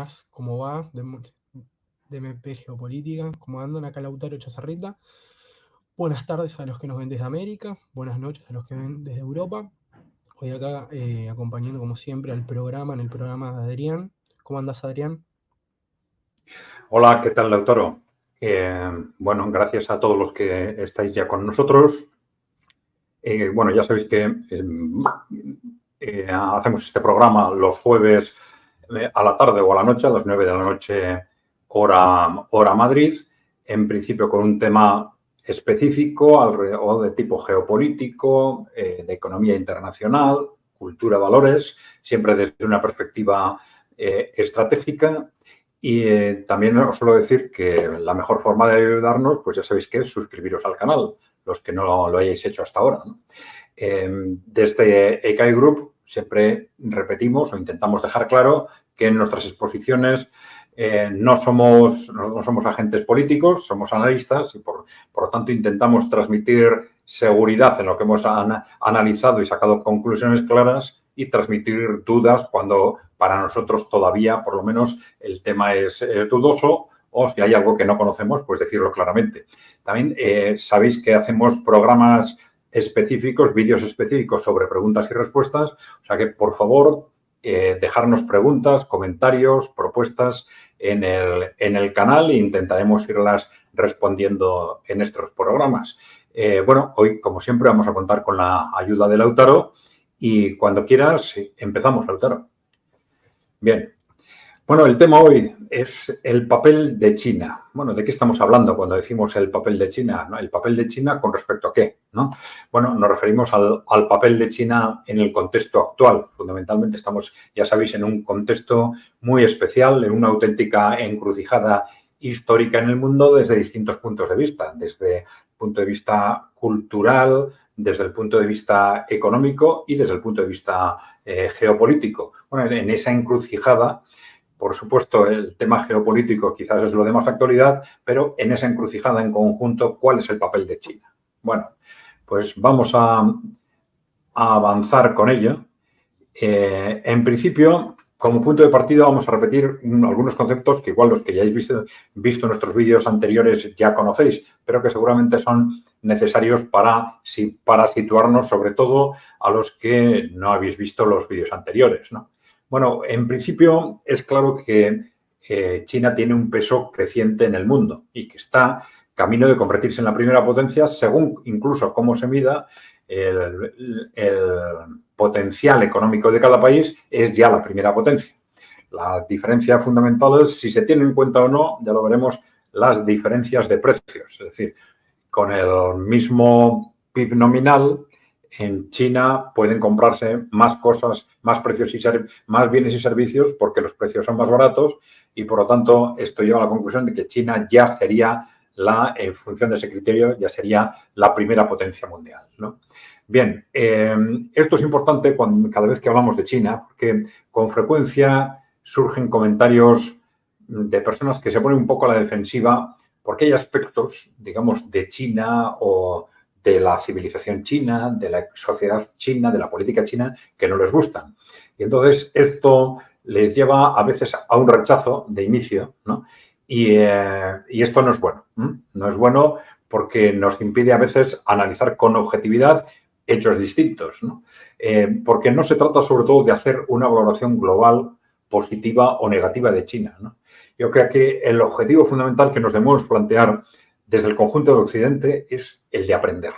buenas, ¿cómo va? De MP Geopolítica, ¿cómo andan? Acá Lautaro Chazarrita. Buenas tardes a los que nos ven desde América, buenas noches a los que ven desde Europa. Hoy acá acompañando como siempre al programa, en el programa de Adrián. ¿Cómo andas, Adrián? Hola, ¿qué tal, Lautaro? Bueno, gracias a todos los que estáis ya con nosotros. Bueno, ya sabéis que hacemos este programa los jueves a la tarde o a la noche, a las 9 de la noche, hora Madrid, en principio con un tema específico alrededor de tipo geopolítico, de economía internacional, cultura, valores, siempre desde una perspectiva estratégica. Y también os suelo decir que la mejor forma de ayudarnos, pues ya sabéis que es suscribiros al canal, los que no lo hayáis hecho hasta ahora, ¿no? Desde EKAI Group siempre repetimos o intentamos dejar claro que en nuestras exposiciones no somos agentes políticos, somos analistas y por lo tanto intentamos transmitir seguridad en lo que hemos analizado y sacado conclusiones claras y transmitir dudas cuando para nosotros todavía, por lo menos, el tema es dudoso o si hay algo que no conocemos, pues decirlo claramente. También sabéis que hacemos programas específicos, vídeos específicos sobre preguntas y respuestas, o sea que, por favor, dejarnos preguntas, comentarios, propuestas en el canal e intentaremos irlas respondiendo en estos programas. Bueno, hoy, como siempre, vamos a contar con la ayuda de Lautaro y cuando quieras empezamos, Lautaro. Bien. Bueno, el tema hoy es el papel de China. Bueno, ¿de qué estamos hablando cuando decimos el papel de China? ¿No? ¿El papel de China con respecto a qué? ¿No? Bueno, nos referimos al papel de China en el contexto actual. Fundamentalmente estamos, ya sabéis, en un contexto muy especial, en una auténtica encrucijada histórica en el mundo desde distintos puntos de vista. Desde el punto de vista cultural, desde el punto de vista económico y desde el punto de vista geopolítico. Bueno, en esa encrucijada, por supuesto, el tema geopolítico quizás es lo de más actualidad, pero en esa encrucijada en conjunto, ¿cuál es el papel de China? Bueno, pues vamos a avanzar con ello. En principio, como punto de partida, vamos a repetir algunos conceptos que igual los que ya habéis visto en nuestros vídeos anteriores ya conocéis, pero que seguramente son necesarios para situarnos, sobre todo a los que no habéis visto los vídeos anteriores, ¿no? Bueno, en principio es claro que China tiene un peso creciente en el mundo y que está camino de convertirse en la primera potencia según incluso cómo se mida el potencial económico de cada país, es ya la primera potencia. La diferencia fundamental es si se tiene en cuenta o no, ya lo veremos, las diferencias de precios. Es decir, con el mismo PIB nominal, en China pueden comprarse más cosas, más precios más bienes y servicios porque los precios son más baratos y, por lo tanto, esto lleva a la conclusión de que China ya sería en función de ese criterio, ya sería la primera potencia mundial, ¿no? Bien, esto es importante cada vez que hablamos de China porque con frecuencia surgen comentarios de personas que se ponen un poco a la defensiva porque hay aspectos, digamos, de China o de la civilización china, de la sociedad china, de la política china, que no les gustan. Y entonces esto les lleva a veces a un rechazo de inicio, ¿no? Y esto no es bueno. No es bueno porque nos impide a veces analizar con objetividad hechos distintos, ¿no? Porque no se trata sobre todo de hacer una valoración global positiva o negativa de China, ¿no? Yo creo que el objetivo fundamental que nos debemos plantear desde el conjunto de Occidente es el de aprender.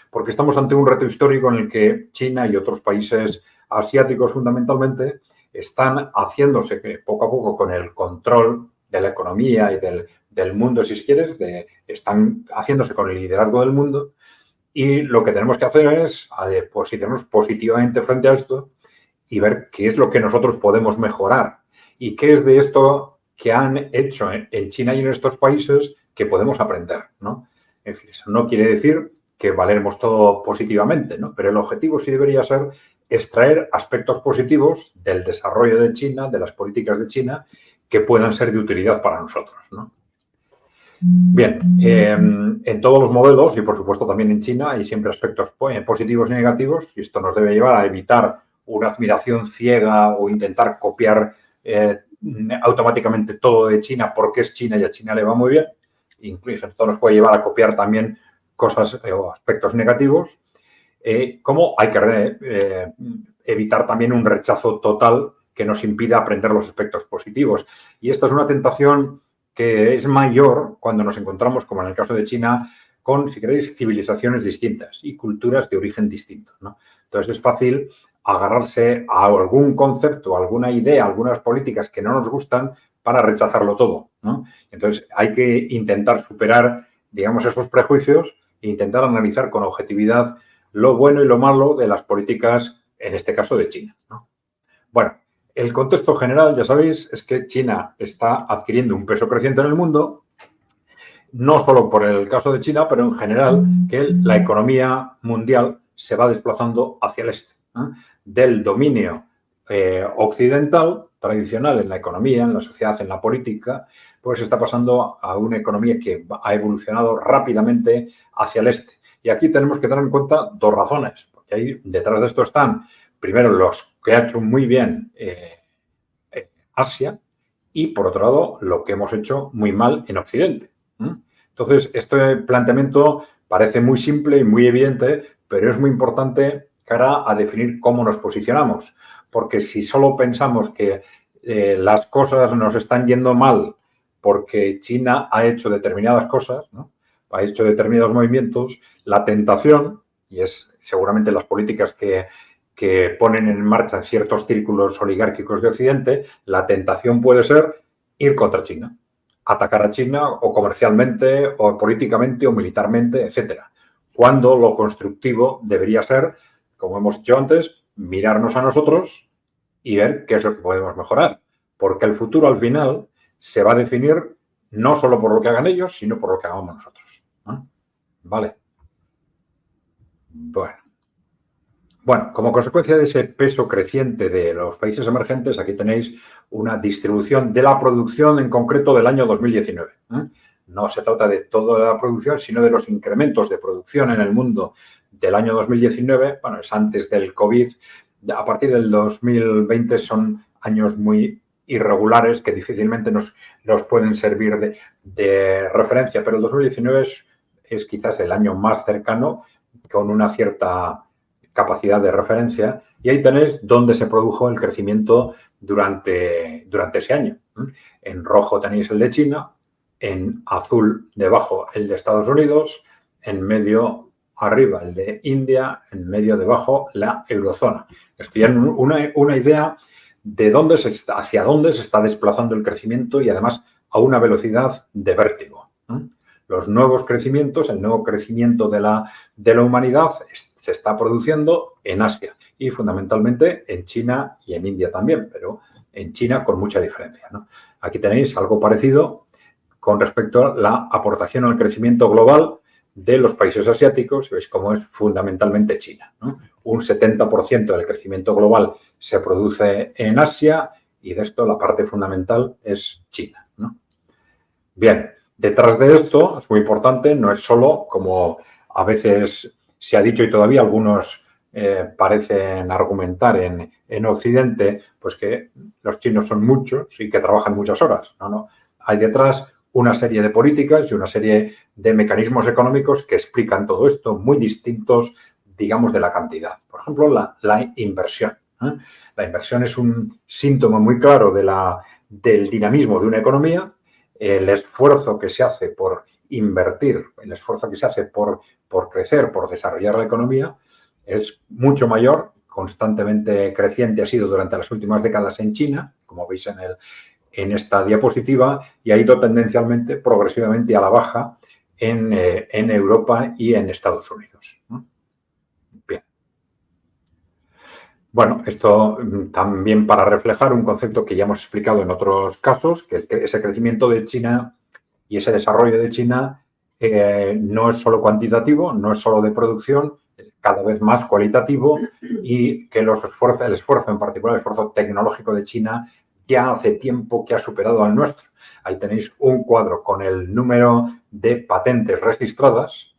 Porque estamos ante un reto histórico en el que China y otros países asiáticos fundamentalmente están haciéndose poco a poco con el control de la economía y del mundo, si quieres, están haciéndose con el liderazgo del mundo y lo que tenemos que hacer es posicionarnos positivamente frente a esto y ver qué es lo que nosotros podemos mejorar y qué es de esto que han hecho en China y en estos países que podemos aprender, ¿no? En fin, eso no quiere decir que valemos todo positivamente, ¿no? Pero el objetivo sí debería ser extraer aspectos positivos del desarrollo de China, de las políticas de China, que puedan ser de utilidad para nosotros, ¿no? Bien, en todos los modelos y, por supuesto, también en China hay siempre aspectos positivos y negativos y esto nos debe llevar a evitar una admiración ciega o intentar copiar automáticamente todo de China porque es China y a China le va muy bien. Incluso esto nos puede llevar a copiar también cosas o aspectos negativos. Como hay que evitar también un rechazo total que nos impida aprender los aspectos positivos. Y esta es una tentación que es mayor cuando nos encontramos, como en el caso de China, con, si queréis, civilizaciones distintas y culturas de origen distinto, ¿no? Entonces es fácil agarrarse a algún concepto, alguna idea, algunas políticas que no nos gustan para rechazarlo todo, ¿no? Entonces hay que intentar superar, digamos, esos prejuicios e intentar analizar con objetividad lo bueno y lo malo de las políticas, en este caso de China, ¿no? Bueno, el contexto general, ya sabéis, es que China está adquiriendo un peso creciente en el mundo, no solo por el caso de China, pero en general que la economía mundial se va desplazando hacia el este, ¿eh? Del dominio occidental, tradicional en la economía, en la sociedad, en la política, pues está pasando a una economía que ha evolucionado rápidamente hacia el este. Y aquí tenemos que tener en cuenta dos razones, porque ahí detrás de esto están, primero, los que ha hecho muy bien Asia y, por otro lado, lo que hemos hecho muy mal en Occidente. Entonces, este planteamiento parece muy simple y muy evidente, pero es muy importante cara a definir cómo nos posicionamos, porque si solo pensamos que las cosas nos están yendo mal porque China ha hecho determinadas cosas, ¿no?, ha hecho determinados movimientos, la tentación, y es seguramente las políticas que ponen en marcha ciertos círculos oligárquicos de Occidente, la tentación puede ser ir contra China, atacar a China o comercialmente o políticamente o militarmente, etcétera. Cuando lo constructivo debería ser, como hemos dicho antes, mirarnos a nosotros y ver qué es lo que podemos mejorar. Porque el futuro al final se va a definir no solo por lo que hagan ellos, sino por lo que hagamos nosotros, ¿no? Vale. Bueno, como consecuencia de ese peso creciente de los países emergentes, aquí tenéis una distribución de la producción en concreto del año 2019. No se trata de toda la producción, sino de los incrementos de producción en el mundo del año 2019. Bueno, es antes del COVID. A partir del 2020 son años muy irregulares que difícilmente nos pueden servir de referencia, pero el 2019 es quizás el año más cercano, con una cierta capacidad de referencia, y ahí tenéis dónde se produjo el crecimiento durante ese año. En rojo tenéis el de China, en azul debajo el de Estados Unidos, en medio arriba el de India, en medio debajo la eurozona. Esto ya es una idea de hacia dónde se está desplazando el crecimiento, y además a una velocidad de vértigo. Los nuevos crecimientos, el nuevo crecimiento de la humanidad se está produciendo en Asia y fundamentalmente en China y en India también, pero en China con mucha diferencia, ¿no? Aquí tenéis algo parecido con respecto a la aportación al crecimiento global de los países asiáticos. Veis cómo es fundamentalmente China, ¿no? Un 70% del crecimiento global se produce en Asia y de esto la parte fundamental es China, ¿no? Bien. Detrás de esto, es muy importante, no es solo, como a veces se ha dicho y todavía algunos parecen argumentar en Occidente, pues que los chinos son muchos y que trabajan muchas horas. No. Hay detrás una serie de políticas y una serie de mecanismos económicos que explican todo esto, muy distintos, digamos, de la cantidad. Por ejemplo, la inversión. La inversión es un síntoma muy claro del dinamismo de una economía. El esfuerzo que se hace por invertir, el esfuerzo que se hace por crecer, por desarrollar la economía, es mucho mayor, constantemente creciente ha sido durante las últimas décadas en China, como veis en esta diapositiva, y ha ido tendencialmente, progresivamente a la baja en Europa y en Estados Unidos. Bien. Bueno, esto también para reflejar un concepto que ya hemos explicado en otros casos, que ese crecimiento de China y ese desarrollo de China no es solo cuantitativo, no es solo de producción, es cada vez más cualitativo, y que el esfuerzo, en particular el esfuerzo tecnológico de China, ya hace tiempo que ha superado al nuestro. Ahí tenéis un cuadro con el número de patentes registradas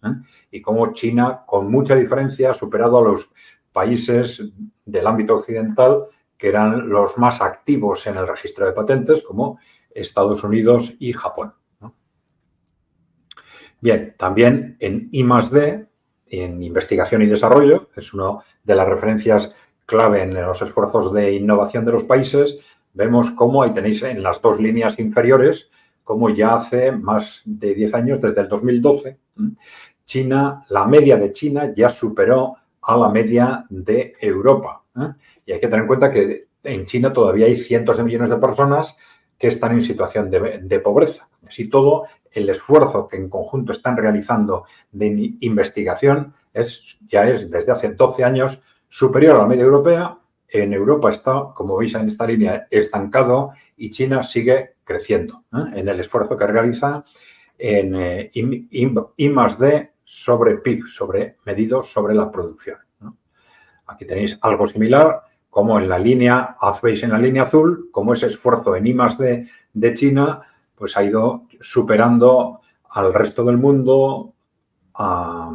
y cómo China, con mucha diferencia, ha superado a los países del ámbito occidental que eran los más activos en el registro de patentes, como Estados Unidos y Japón, ¿no? Bien, también en I+D, en investigación y desarrollo, es una de las referencias clave en los esfuerzos de innovación de los países. Vemos cómo, ahí tenéis en las dos líneas inferiores, cómo ya hace más de 10 años, desde el 2012, China, la media de China ya superó a la media de Europa. Y hay que tener en cuenta que en China todavía hay cientos de millones de personas que están en situación de pobreza. Así todo, el esfuerzo que en conjunto están realizando de investigación ya es desde hace 12 años superior a la media europea. En Europa está, como veis en esta línea, estancado y China sigue creciendo en el esfuerzo que realiza en I+D sobre PIB, medido sobre la producción, ¿no? Aquí tenéis algo similar, como en la línea, veis en la línea azul, como ese esfuerzo en I+D de China, pues ha ido superando al resto del mundo, a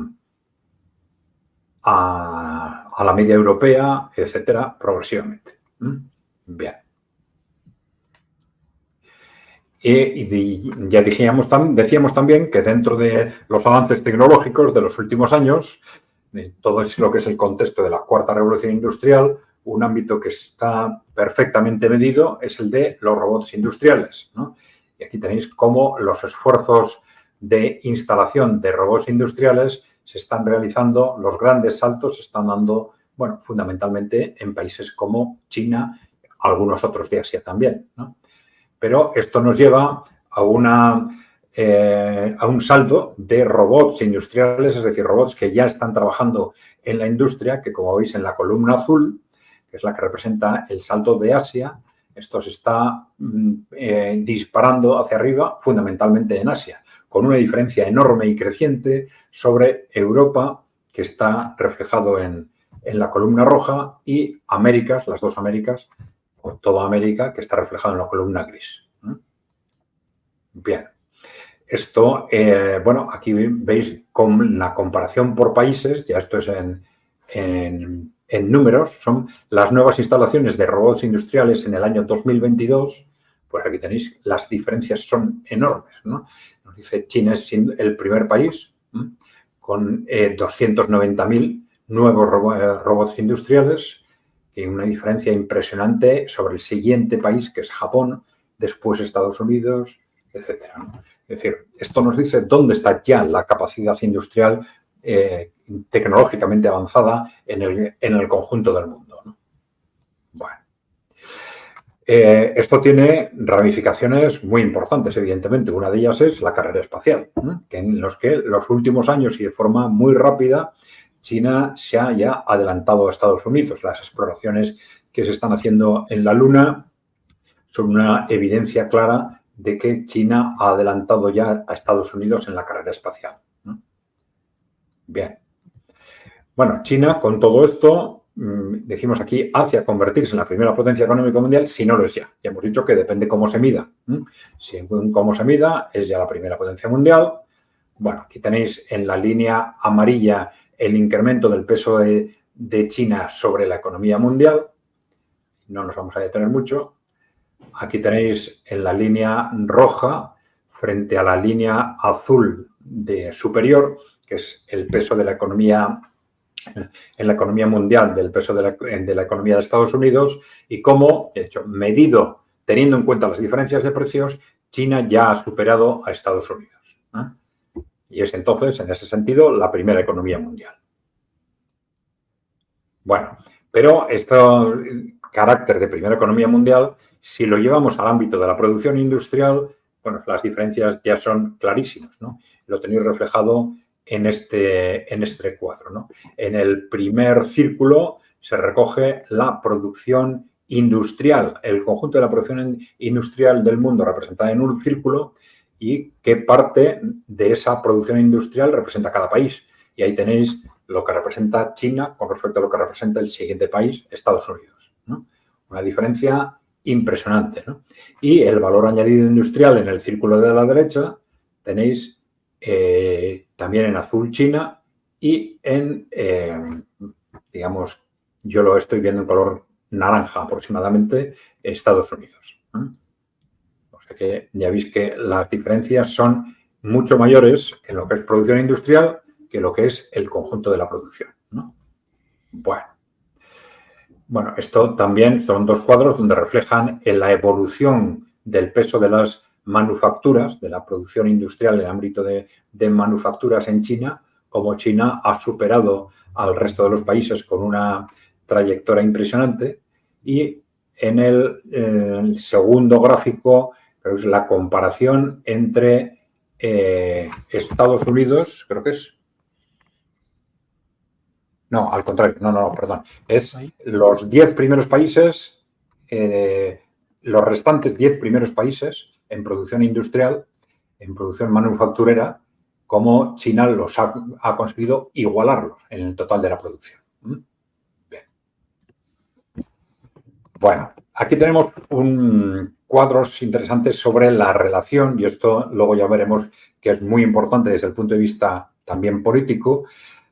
la media europea, etcétera, progresivamente. Bien. Y ya decíamos también que dentro de los avances tecnológicos de los últimos años, todo lo que es el contexto de la cuarta revolución industrial, un ámbito que está perfectamente medido es el de los robots industriales, ¿no? Y aquí tenéis cómo los esfuerzos de instalación de robots industriales se están realizando, los grandes saltos se están dando, bueno, fundamentalmente en países como China, algunos otros de Asia también, ¿no? Pero esto nos lleva a un salto de robots industriales, es decir, robots que ya están trabajando en la industria, que como veis en la columna azul, que es la que representa el salto de Asia, esto se está disparando hacia arriba, fundamentalmente en Asia, con una diferencia enorme y creciente sobre Europa, que está reflejado en la columna roja, y Américas, las dos Américas, o toda América, que está reflejado en la columna gris. Bien. Esto, bueno, aquí veis con la comparación por países, ya esto es en números, son las nuevas instalaciones de robots industriales en el año 2022. Pues aquí tenéis, las diferencias son enormes, ¿no? Nos dice China es el primer país con 290.000 nuevos robots industriales, que hay una diferencia impresionante sobre el siguiente país, que es Japón, después Estados Unidos, etcétera, ¿no? Es decir, esto nos dice dónde está ya la capacidad industrial tecnológicamente avanzada en el conjunto del mundo, ¿no? Bueno. Esto tiene ramificaciones muy importantes, evidentemente. Una de ellas es la carrera espacial, que en los últimos años y de forma muy rápida China se ha ya adelantado a Estados Unidos. Las exploraciones que se están haciendo en la Luna son una evidencia clara de que China ha adelantado ya a Estados Unidos en la carrera espacial, ¿no? Bien. Bueno, China, con todo esto, decimos aquí, hacia convertirse en la primera potencia económica mundial, si no lo es ya. Ya hemos dicho que depende cómo se mida. Según cómo se mida, es ya la primera potencia mundial. Bueno, aquí tenéis en la línea amarilla el incremento del peso de China sobre la economía mundial. No nos vamos a detener mucho. Aquí tenéis en la línea roja, frente a la línea azul de superior, que es el peso de la economía en la economía mundial, del peso de la economía de Estados Unidos, y cómo, de hecho, medido, teniendo en cuenta las diferencias de precios, China ya ha superado a Estados Unidos, ¿eh? Y es entonces, en ese sentido, la primera economía mundial. Bueno, pero este carácter de primera economía mundial, si lo llevamos al ámbito de la producción industrial, bueno, las diferencias ya son clarísimas, ¿no? Lo tenéis reflejado en este cuadro, ¿no? En el primer círculo se recoge la producción industrial, el conjunto de la producción industrial del mundo representada en un círculo y qué parte de esa producción industrial representa cada país. Y ahí tenéis lo que representa China con respecto a lo que representa el siguiente país, Estados Unidos, ¿no? Una diferencia impresionante, ¿no? Y el valor añadido industrial en el círculo de la derecha tenéis también en azul China y en, digamos, yo lo estoy viendo en color naranja aproximadamente Estados Unidos. O sea que ya veis que las diferencias son mucho mayores en lo que es producción industrial que lo que es el conjunto de la producción, ¿no? Bueno, esto también son dos cuadros donde reflejan en la evolución del peso de las manufacturas, de la producción industrial en el ámbito de manufacturas en China, como China ha superado al resto de los países con una trayectoria impresionante. Y en el segundo gráfico, creo que es la comparación entre Estados Unidos, creo que es. No, al contrario, no, perdón. Es los 10 primeros países, los restantes 10 primeros países en producción industrial, en producción manufacturera, como China los ha conseguido igualarlos en el total de la producción. Bien. Bueno, aquí tenemos cuadros interesantes sobre la relación, y esto luego ya veremos que es muy importante desde el punto de vista también político,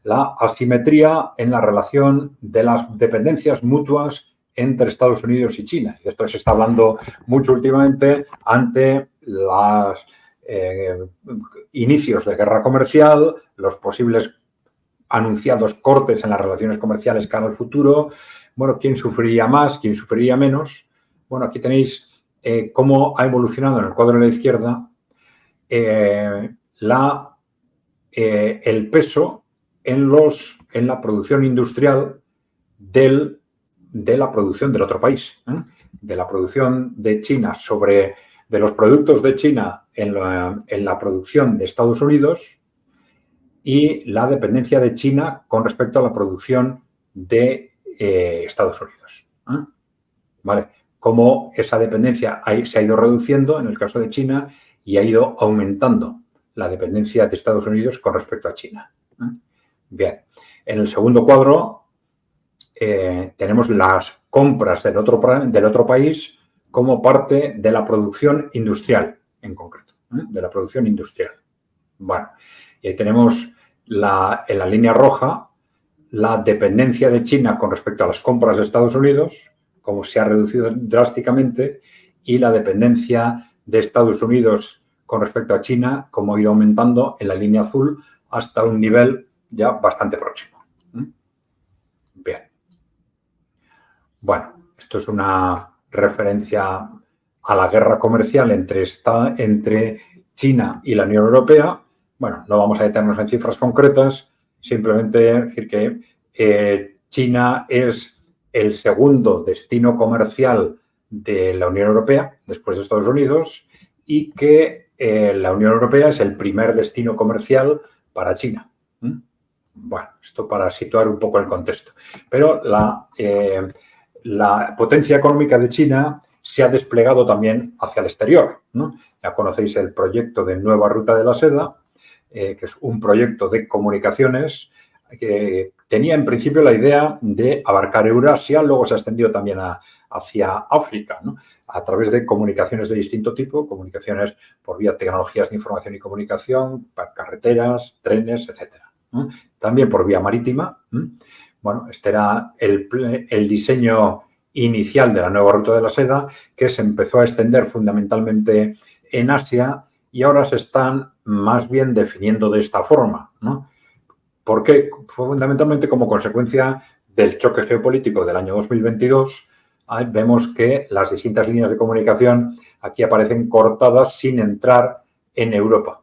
la asimetría en la relación de las dependencias mutuas entre Estados Unidos y China. Y esto se está hablando mucho últimamente ante los inicios de guerra comercial, los posibles anunciados cortes en las relaciones comerciales cara al futuro. Bueno, ¿quién sufriría más? ¿Quién sufriría menos? Bueno, aquí tenéis cómo ha evolucionado en el cuadro de la izquierda el peso en la producción industrial de la producción del otro país, de la producción de China de los productos de China en la producción de Estados Unidos y la dependencia de China con respecto a la producción de Estados Unidos. ¿Vale? Cómo esa dependencia se ha ido reduciendo en el caso de China y ha ido aumentando la dependencia de Estados Unidos con respecto a China. Bien, en el segundo cuadro tenemos las compras del otro país como parte de la producción industrial, en concreto, de la producción industrial. Bueno, y ahí tenemos en la línea roja la dependencia de China con respecto a las compras de Estados Unidos, cómo se ha reducido drásticamente, y la dependencia de Estados Unidos con respecto a China, cómo ha ido aumentando en la línea azul hasta un nivel ya bastante próximo. Bien. Bueno, esto es una referencia a la guerra comercial entre China y la Unión Europea. Bueno, no vamos a detenernos en cifras concretas, simplemente decir que China es el segundo destino comercial de la Unión Europea, después de Estados Unidos, y que la Unión Europea es el primer destino comercial para China. Bueno, esto para situar un poco el contexto. Pero la potencia económica de China se ha desplegado también hacia el exterior, ¿no? Ya conocéis el proyecto de Nueva Ruta de la Seda, que es un proyecto de comunicaciones que tenía en principio la idea de abarcar Eurasia, luego se ha extendido también hacia África, ¿no? A través de comunicaciones de distinto tipo, comunicaciones por vía de tecnologías de información y comunicación, carreteras, trenes, etcétera, ¿no? También por vía marítima. Bueno, este era el diseño inicial de la Nueva Ruta de la Seda, que se empezó a extender fundamentalmente en Asia y ahora se están más bien definiendo de esta forma, ¿no? ¿Por qué? Fundamentalmente como consecuencia del choque geopolítico del año 2022, vemos que las distintas líneas de comunicación aquí aparecen cortadas sin entrar en Europa.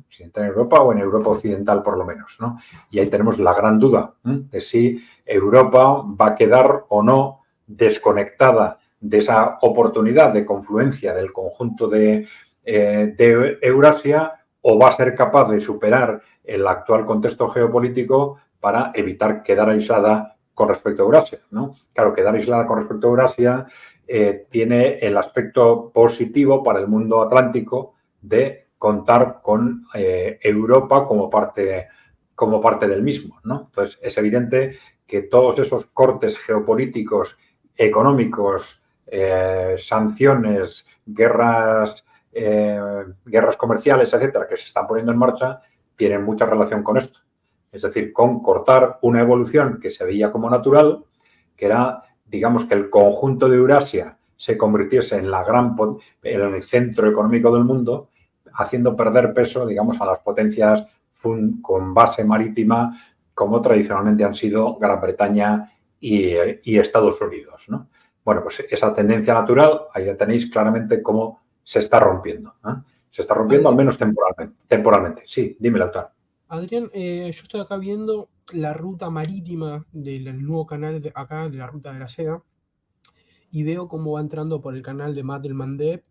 Si entra en Europa o en Europa occidental por lo menos, ¿no? Y ahí tenemos la gran duda de si Europa va a quedar o no desconectada de esa oportunidad de confluencia del conjunto de Eurasia, o va a ser capaz de superar el actual contexto geopolítico para evitar quedar aislada con respecto a Eurasia, ¿no? Claro, quedar aislada con respecto a Eurasia tiene el aspecto positivo para el mundo atlántico de contar con Europa como parte del mismo, ¿no? Entonces, es evidente que todos esos cortes geopolíticos, económicos, sanciones, guerras comerciales, etcétera, que se están poniendo en marcha, tienen mucha relación con esto. Es decir, con cortar una evolución que se veía como natural, que era digamos, que el conjunto de Eurasia se convirtiese en en el centro económico del mundo, haciendo perder peso, digamos, a las potencias con base marítima, como tradicionalmente han sido Gran Bretaña y Estados Unidos, ¿no? Bueno, pues esa tendencia natural, ahí ya tenéis claramente cómo se está rompiendo, ¿eh? Se está rompiendo al menos temporalmente. Sí, dime, autor. Adrián, yo estoy acá viendo la ruta marítima del nuevo canal de acá, de la ruta de la seda, y veo cómo va entrando por el canal de Bab el Mandeb,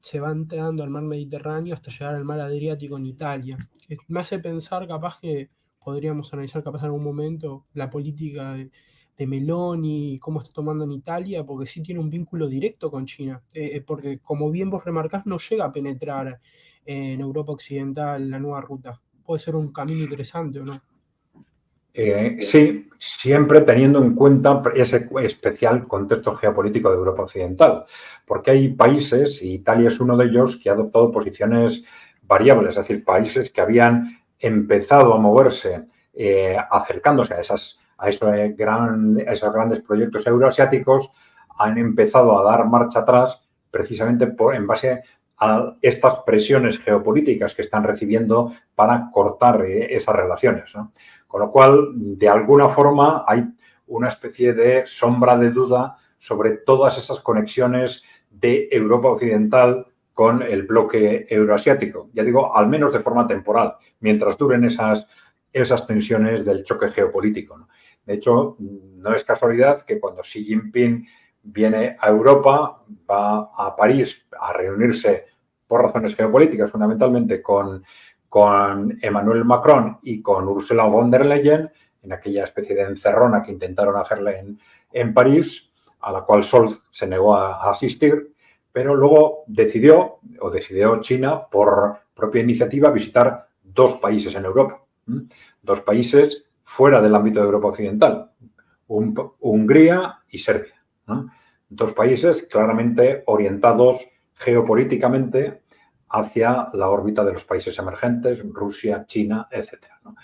se va entrando al mar Mediterráneo hasta llegar al mar Adriático en Italia. Que me hace pensar capaz que podríamos analizar capaz en algún momento la política de Meloni y cómo está tomando en Italia, porque sí tiene un vínculo directo con China, porque como bien vos remarcás, no llega a penetrar en Europa Occidental la nueva ruta. Puede ser un camino interesante o no. Sí, siempre teniendo en cuenta ese especial contexto geopolítico de Europa Occidental, porque hay países, y Italia es uno de ellos, que ha adoptado posiciones variables, es decir, países que habían empezado a moverse acercándose a esos grandes proyectos euroasiáticos, han empezado a dar marcha atrás precisamente en base a estas presiones geopolíticas que están recibiendo para cortar esas relaciones, ¿no? Con lo cual, de alguna forma, hay una especie de sombra de duda sobre todas esas conexiones de Europa Occidental con el bloque euroasiático. Ya digo, al menos de forma temporal, mientras duren esas tensiones del choque geopolítico, ¿no? De hecho, no es casualidad que cuando Xi Jinping viene a Europa, va a París a reunirse por razones geopolíticas, fundamentalmente con Emmanuel Macron y con Ursula von der Leyen, en aquella especie de encerrona que intentaron hacerle en París, a la cual Scholz se negó a asistir, pero luego decidió China, por propia iniciativa, visitar 2 países en Europa, 2 países fuera del ámbito de Europa Occidental, Hungría y Serbia, ¿no? 2 países claramente orientados geopolíticamente hacia la órbita de los países emergentes, Rusia, China, etcétera, ¿no?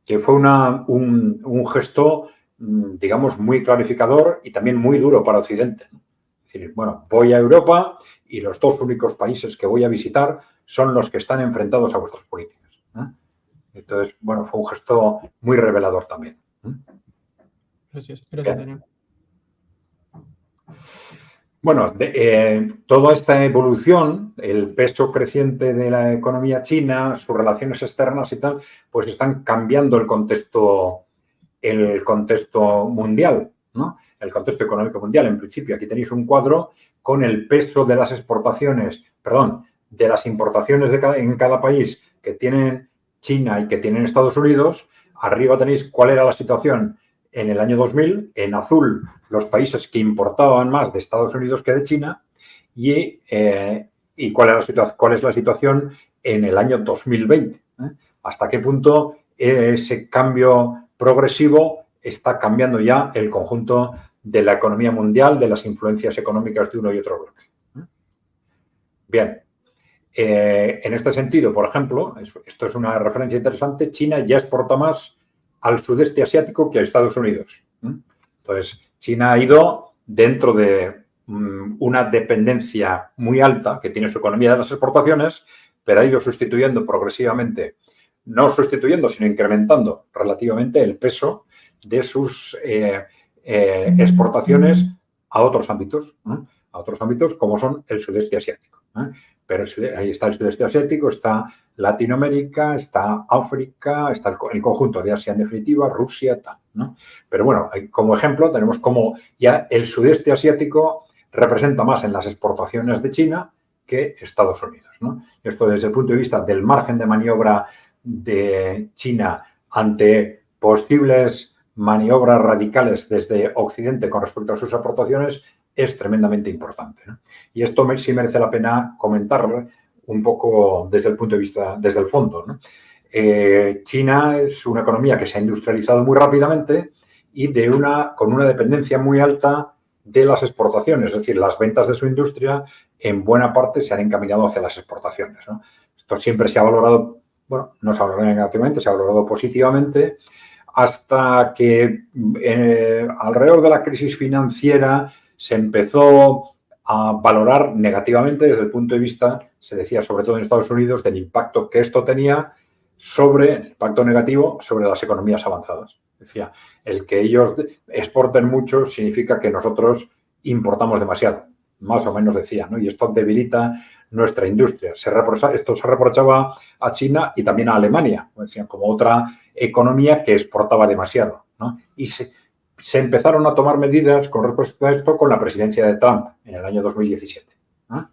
Que fue un gesto, digamos, muy clarificador y también muy duro para Occidente, ¿no? Es decir, bueno, voy a Europa y los 2 únicos países que voy a visitar son los que están enfrentados a vuestras políticas, ¿eh? Entonces, bueno, fue un gesto muy revelador también. Gracias, Daniel. Bueno, toda esta evolución, el peso creciente de la economía china, sus relaciones externas y tal, pues están cambiando el contexto mundial, ¿no? El contexto económico mundial. En principio, aquí tenéis un cuadro con el peso de las de las importaciones en cada país que tienen China y que tienen Estados Unidos. Arriba tenéis cuál era la situación en el año 2000, en azul, los países que importaban más de Estados Unidos que de China y cuál es la situación en el año 2020. ¿Hasta qué punto ese cambio progresivo está cambiando ya el conjunto de la economía mundial, de las influencias económicas de uno y otro bloque? Bien. En este sentido, por ejemplo, esto es una referencia interesante, China ya exporta más al sudeste asiático que a Estados Unidos. Entonces, China ha ido dentro de una dependencia muy alta que tiene su economía de las exportaciones, pero ha ido sustituyendo progresivamente, no sustituyendo, sino incrementando relativamente el peso de sus exportaciones a otros ámbitos como son el sudeste asiático. Pero ahí está el sudeste asiático, está Latinoamérica, está África, está el conjunto de Asia en definitiva, Rusia, tal, ¿no? Pero bueno, como ejemplo tenemos como ya el sudeste asiático representa más en las exportaciones de China que Estados Unidos, ¿no? Esto desde el punto de vista del margen de maniobra de China ante posibles maniobras radicales desde Occidente con respecto a sus aportaciones es tremendamente importante, ¿no? Y esto sí merece la pena comentarlo un poco desde el punto de vista, desde el fondo, ¿no? China es una economía que se ha industrializado muy rápidamente y con una dependencia muy alta de las exportaciones, es decir, las ventas de su industria en buena parte se han encaminado hacia las exportaciones, ¿no? Esto siempre se ha valorado, bueno, no se ha valorado negativamente, se ha valorado positivamente, hasta que alrededor de la crisis financiera se empezó a valorar negativamente desde el punto de vista, se decía sobre todo en Estados Unidos, del impacto que esto tenía sobre el impacto negativo sobre las economías avanzadas. Decía, el que ellos exporten mucho significa que nosotros importamos demasiado, más o menos decía, ¿no? Y esto debilita nuestra industria. Esto se reprochaba a China y también a Alemania, decían, como otra economía que exportaba demasiado, ¿no? Y se empezaron a tomar medidas con respecto a esto con la presidencia de Trump en el año 2017, ¿no?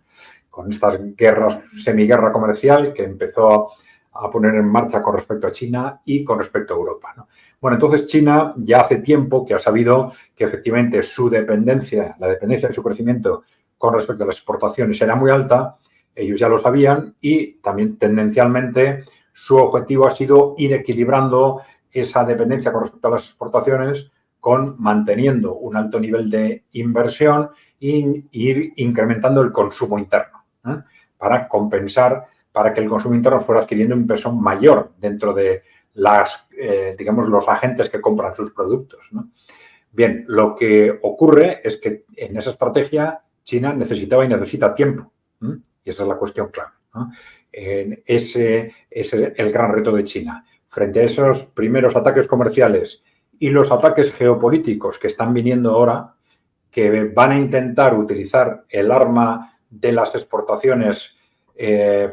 Con estas guerras, semiguerra comercial que empezó a poner en marcha con respecto a China y con respecto a Europa, ¿no? Bueno, entonces China ya hace tiempo que ha sabido que efectivamente su dependencia, la dependencia de su crecimiento con respecto a las exportaciones era muy alta, ellos ya lo sabían y también tendencialmente su objetivo ha sido ir equilibrando esa dependencia con respecto a las exportaciones con manteniendo un alto nivel de inversión e ir incrementando el consumo interno, ¿eh? Para compensar, para que el consumo interno fuera adquiriendo un peso mayor dentro de digamos, los agentes que compran sus productos, ¿no? Bien, lo que ocurre es que en esa estrategia China necesitaba y necesita tiempo, ¿eh? Y esa es la cuestión clave, ¿no? Ese es el gran reto de China. Frente a esos primeros ataques comerciales y los ataques geopolíticos que están viniendo ahora, que van a intentar utilizar el arma de las exportaciones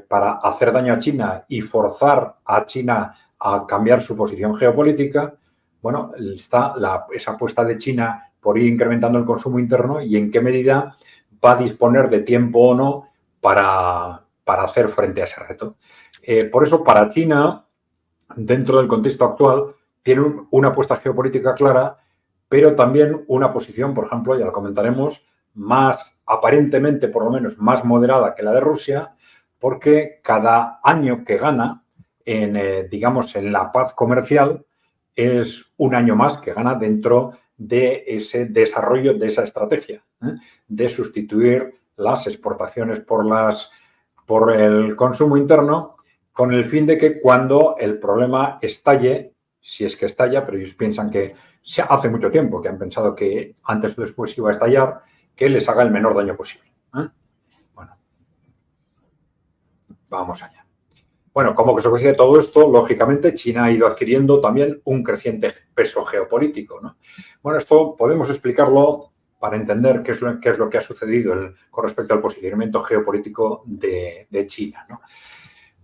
para hacer daño a China y forzar a China a cambiar su posición geopolítica, bueno, está esa apuesta de China por ir incrementando el consumo interno y en qué medida va a disponer de tiempo o no para hacer frente a ese reto. Por eso, para China, dentro del contexto actual, tiene una apuesta geopolítica clara, pero también una posición, por ejemplo, ya lo comentaremos, más aparentemente, por lo menos, más moderada que la de Rusia, porque cada año que gana digamos, en la paz comercial es un año más que gana dentro de ese desarrollo de esa estrategia, de sustituir las exportaciones por el consumo interno, con el fin de que cuando el problema estalle, si es que estalla, pero ellos piensan que hace mucho tiempo que han pensado que antes o después iba a estallar, que les haga el menor daño posible. Bueno, vamos allá. Bueno, como consecuencia de todo esto, lógicamente, China ha ido adquiriendo también un creciente peso geopolítico, ¿no? Bueno, esto podemos explicarlo para entender qué es lo que ha sucedido con respecto al posicionamiento geopolítico de China, ¿no?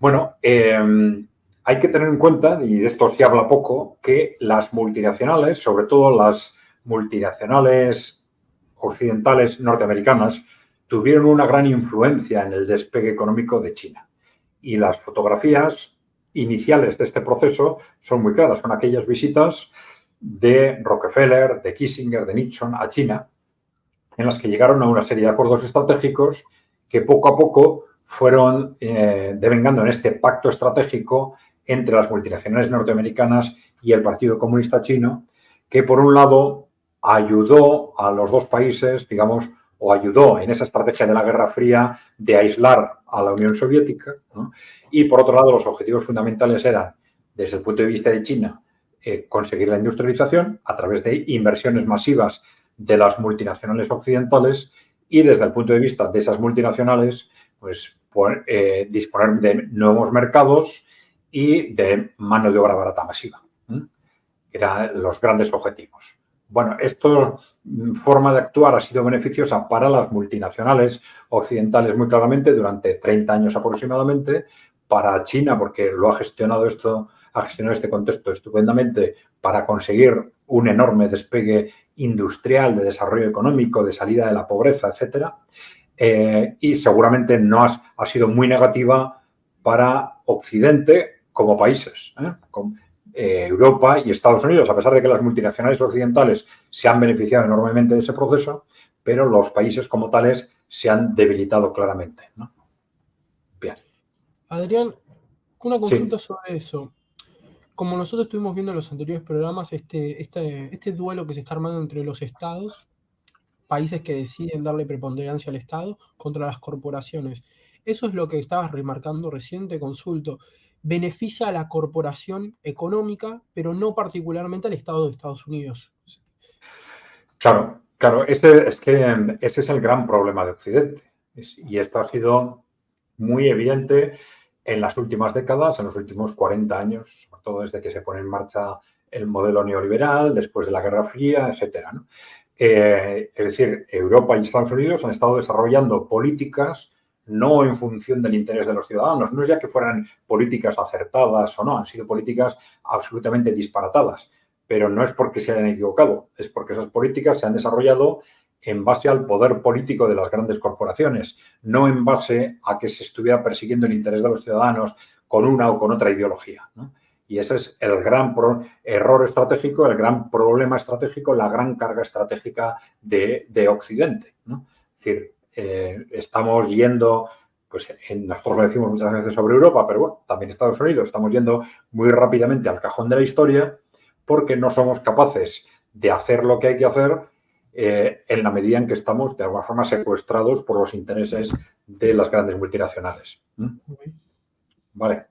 Bueno, hay que tener en cuenta, y de esto se habla poco, que las multinacionales, sobre todo las multinacionales occidentales norteamericanas, tuvieron una gran influencia en el despegue económico de China. Y las fotografías iniciales de este proceso son muy claras. Son aquellas visitas de Rockefeller, de Kissinger, de Nixon a China, en las que llegaron a una serie de acuerdos estratégicos que poco a poco fueron devengando en este pacto estratégico entre las multinacionales norteamericanas y el Partido Comunista Chino, que por un lado ayudó a los dos países, digamos, o ayudó en esa estrategia de la Guerra Fría de aislar a la Unión Soviética, ¿no? Y por otro lado los objetivos fundamentales eran, desde el punto de vista de China, conseguir la industrialización a través de inversiones masivas de las multinacionales occidentales y desde el punto de vista de esas multinacionales, pues disponer de nuevos mercados y de mano de obra barata masiva. Eran los grandes objetivos. Bueno, esta forma de actuar ha sido beneficiosa para las multinacionales occidentales muy claramente durante 30 años aproximadamente, para China porque lo ha gestionado este contexto estupendamente para conseguir un enorme despegue industrial, de desarrollo económico, de salida de la pobreza, etcétera. Y seguramente no ha sido muy negativa para Occidente como países, Europa y Estados Unidos, a pesar de que las multinacionales occidentales se han beneficiado enormemente de ese proceso, pero los países como tales se han debilitado claramente, ¿no? Bien. Adrián, una consulta Sí. sobre eso. Como nosotros estuvimos viendo en los anteriores programas, este duelo que se está armando entre los estados, países que deciden darle preponderancia al Estado, contra las corporaciones. Eso es lo que estabas remarcando recién, te consulto. beneficia a la corporación económica, pero no particularmente al Estado de Estados Unidos. Claro, claro, ese es el gran problema de Occidente. Y esto ha sido muy evidente en las últimas décadas, en los últimos 40 años, sobre todo desde que se pone en marcha el modelo neoliberal, después de la Guerra Fría, etcétera, ¿no? Es decir, Europa y Estados Unidos han estado desarrollando políticas no en función del interés de los ciudadanos, no es ya que fueran políticas acertadas o no, han sido políticas absolutamente disparatadas, pero no es porque se hayan equivocado, es porque esas políticas se han desarrollado en base al poder político de las grandes corporaciones, no en base a que se estuviera persiguiendo el interés de los ciudadanos con una o con otra ideología, ¿no? Y ese es el gran error estratégico, el gran problema estratégico, la gran carga estratégica de Occidente, ¿no? Es decir, estamos yendo, pues nosotros lo decimos muchas veces sobre Europa, pero bueno, también Estados Unidos, estamos yendo muy rápidamente al cajón de la historia porque no somos capaces de hacer lo que hay que hacer en la medida en que estamos de alguna forma secuestrados por los intereses de las grandes multinacionales. Vale.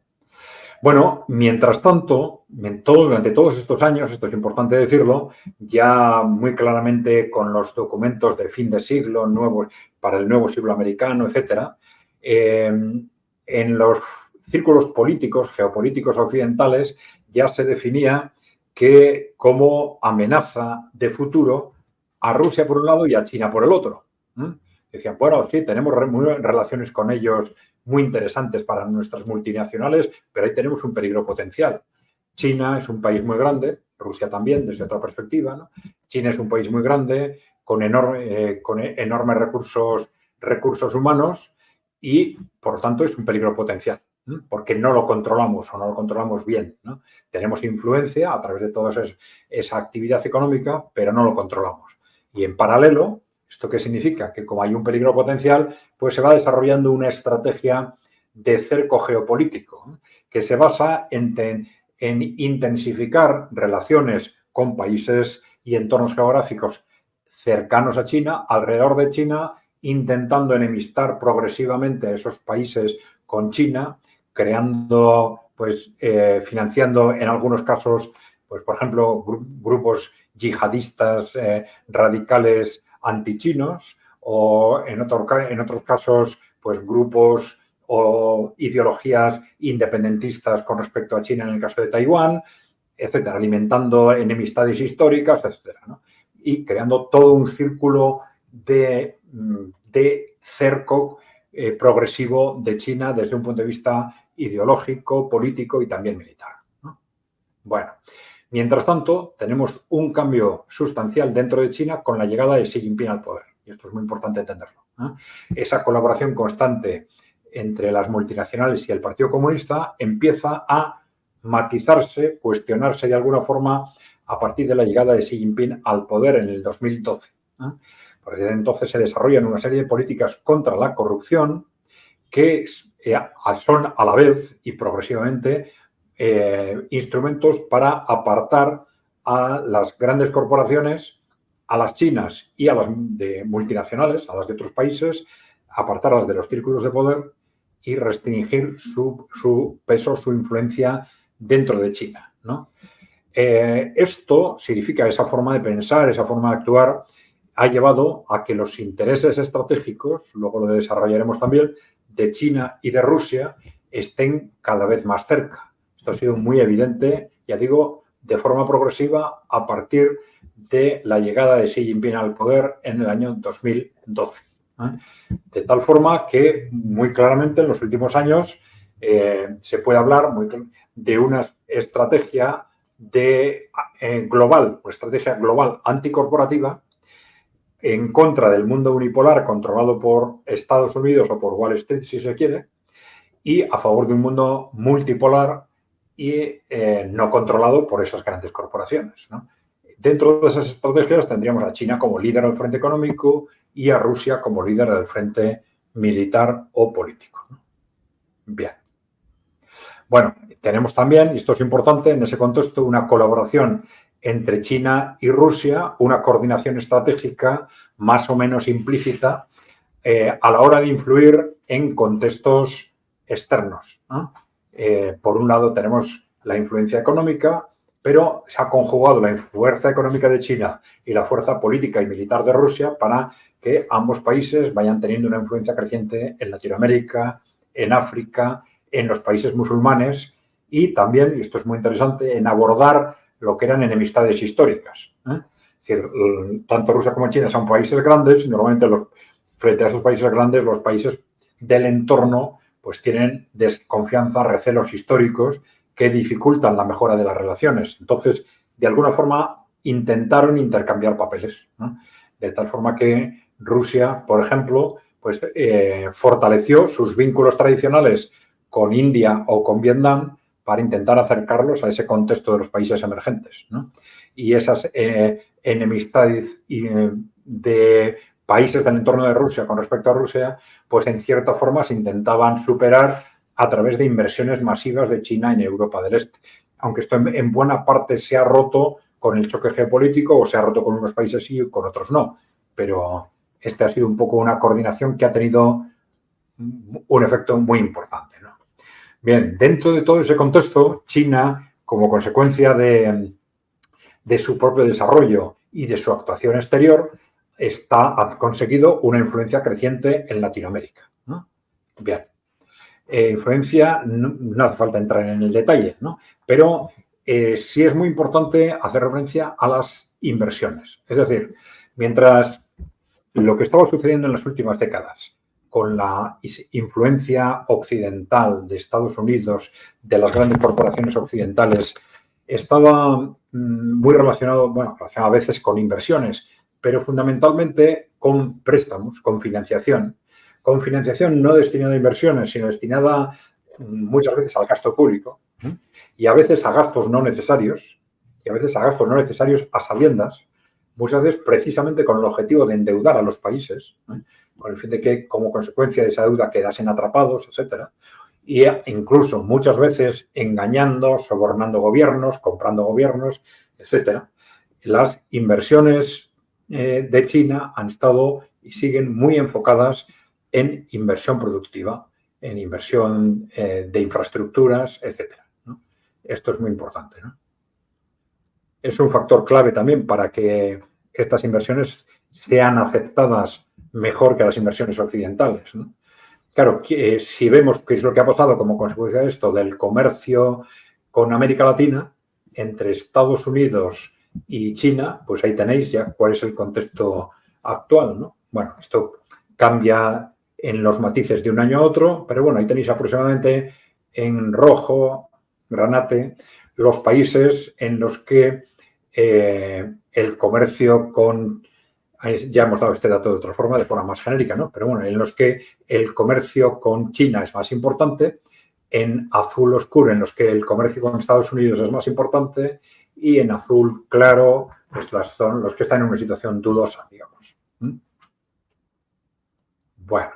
Bueno, mientras tanto, durante todos estos años, esto es importante decirlo, ya muy claramente con los documentos de fin de siglo, nuevos para el nuevo siglo americano, etcétera, en los círculos políticos, geopolíticos occidentales, ya se definía que como amenaza de futuro a Rusia por un lado y a China por el otro. Decían, bueno, sí, tenemos relaciones con ellos muy interesantes para nuestras multinacionales, pero ahí tenemos un peligro potencial. China es un país muy grande, Rusia también, desde otra perspectiva, ¿no? China es un país muy grande, con enormes recursos humanos y, por lo tanto, es un peligro potencial, ¿no? Porque no lo controlamos o no lo controlamos bien, ¿no? Tenemos influencia a través de toda esa actividad económica, pero no lo controlamos. Y en paralelo, ¿esto qué significa? Que como hay un peligro potencial, pues se va desarrollando una estrategia de cerco geopolítico, ¿no? Que se basa en intensificar relaciones con países y entornos geográficos cercanos a China, alrededor de China, intentando enemistar progresivamente a esos países con China, creando, pues, financiando en algunos casos, pues, por ejemplo, grupos yihadistas radicales antichinos o en otros casos, pues grupos o ideologías independentistas con respecto a China en el caso de Taiwán, etcétera, alimentando enemistades históricas, etcétera, ¿no? Y creando todo un círculo de cerco progresivo de China desde un punto de vista ideológico, político y también militar, ¿no? Bueno, mientras tanto, tenemos un cambio sustancial dentro de China con la llegada de Xi Jinping al poder. Y esto es muy importante entenderlo, ¿no? Esa colaboración constante entre las multinacionales y el Partido Comunista empieza a matizarse, cuestionarse de alguna forma a partir de la llegada de Xi Jinping al poder en el 2012. Por desde entonces se desarrollan una serie de políticas contra la corrupción que son a la vez y progresivamente instrumentos para apartar a las grandes corporaciones, a las chinas y a las multinacionales, a las de otros países, apartarlas de los círculos de poder y restringir su peso, su influencia dentro de China, ¿no? Esto significa, esa forma de pensar, esa forma de actuar, ha llevado a que los intereses estratégicos, luego lo desarrollaremos también, de China y de Rusia estén cada vez más cerca. Esto ha sido muy evidente, ya digo, de forma progresiva a partir de la llegada de Xi Jinping al poder en el año 2012. De tal forma que muy claramente en los últimos años se puede hablar de una estrategia global, una estrategia global anticorporativa en contra del mundo unipolar controlado por Estados Unidos o por Wall Street, si se quiere, y a favor de un mundo multipolar y no controlado por esas grandes corporaciones, ¿no? Dentro de esas estrategias tendríamos a China como líder del frente económico y a Rusia como líder del frente militar o político, ¿no? Bien. Bueno, tenemos también, y esto es importante, en ese contexto, una colaboración entre China y Rusia, una coordinación estratégica más o menos implícita a la hora de influir en contextos externos, ¿no? por un lado tenemos la influencia económica, pero se ha conjugado la fuerza económica de China y la fuerza política y militar de Rusia para que ambos países vayan teniendo una influencia creciente en Latinoamérica, en África, en los países musulmanes y también, y esto es muy interesante, en abordar lo que eran enemistades históricas. Es decir, tanto Rusia como China son países grandes y normalmente frente a esos países grandes, los países del entorno pues tienen desconfianza, recelos históricos que dificultan la mejora de las relaciones. Entonces, de alguna forma, intentaron intercambiar papeles, ¿no? De tal forma que Rusia, por ejemplo, pues fortaleció sus vínculos tradicionales con India o con Vietnam para intentar acercarlos a ese contexto de los países emergentes, ¿no? Y esas enemistades de países del entorno de Rusia con respecto a Rusia, pues en cierta forma se intentaban superar a través de inversiones masivas de China en Europa del Este. Aunque esto en buena parte se ha roto con el choque geopolítico o se ha roto con unos países sí y con otros no. Pero este ha sido un poco una coordinación que ha tenido un efecto muy importante, ¿no? Bien, dentro de todo ese contexto, China, como consecuencia de su propio desarrollo y de su actuación exterior, ha conseguido una influencia creciente en Latinoamérica, ¿no? Bien. Influencia, no hace falta entrar en el detalle, ¿no? Pero sí es muy importante hacer referencia a las inversiones. Es decir, mientras lo que estaba sucediendo en las últimas décadas con la influencia occidental de Estados Unidos, de las grandes corporaciones occidentales, estaba muy relacionado, bueno, a veces con inversiones, pero fundamentalmente con préstamos, con financiación no destinada a inversiones, sino destinada muchas veces al gasto público y a veces a gastos no necesarios, a sabiendas, muchas veces precisamente con el objetivo de endeudar a los países, con el fin de que como consecuencia de esa deuda quedasen atrapados, etcétera. Y incluso muchas veces engañando, sobornando gobiernos, comprando gobiernos, etcétera. Las inversiones de China han estado y siguen muy enfocadas en inversión productiva, en inversión de infraestructuras, etcétera, ¿no? Esto es muy importante, ¿no? Es un factor clave también para que estas inversiones sean aceptadas mejor que las inversiones occidentales, ¿no? Claro, si vemos qué es lo que ha pasado como consecuencia de esto, del comercio con América Latina, entre Estados Unidos y China, pues ahí tenéis ya cuál es el contexto actual, ¿no? Bueno, esto cambia en los matices de un año a otro, pero bueno, ahí tenéis aproximadamente en rojo, granate, los países en los que el comercio con... Ya hemos dado este dato de otra forma, de forma más genérica, ¿no? Pero bueno, en los que el comercio con China es más importante, en azul oscuro, en los que el comercio con Estados Unidos es más importante, y en azul claro, pues son los que están en una situación dudosa, digamos. Bueno,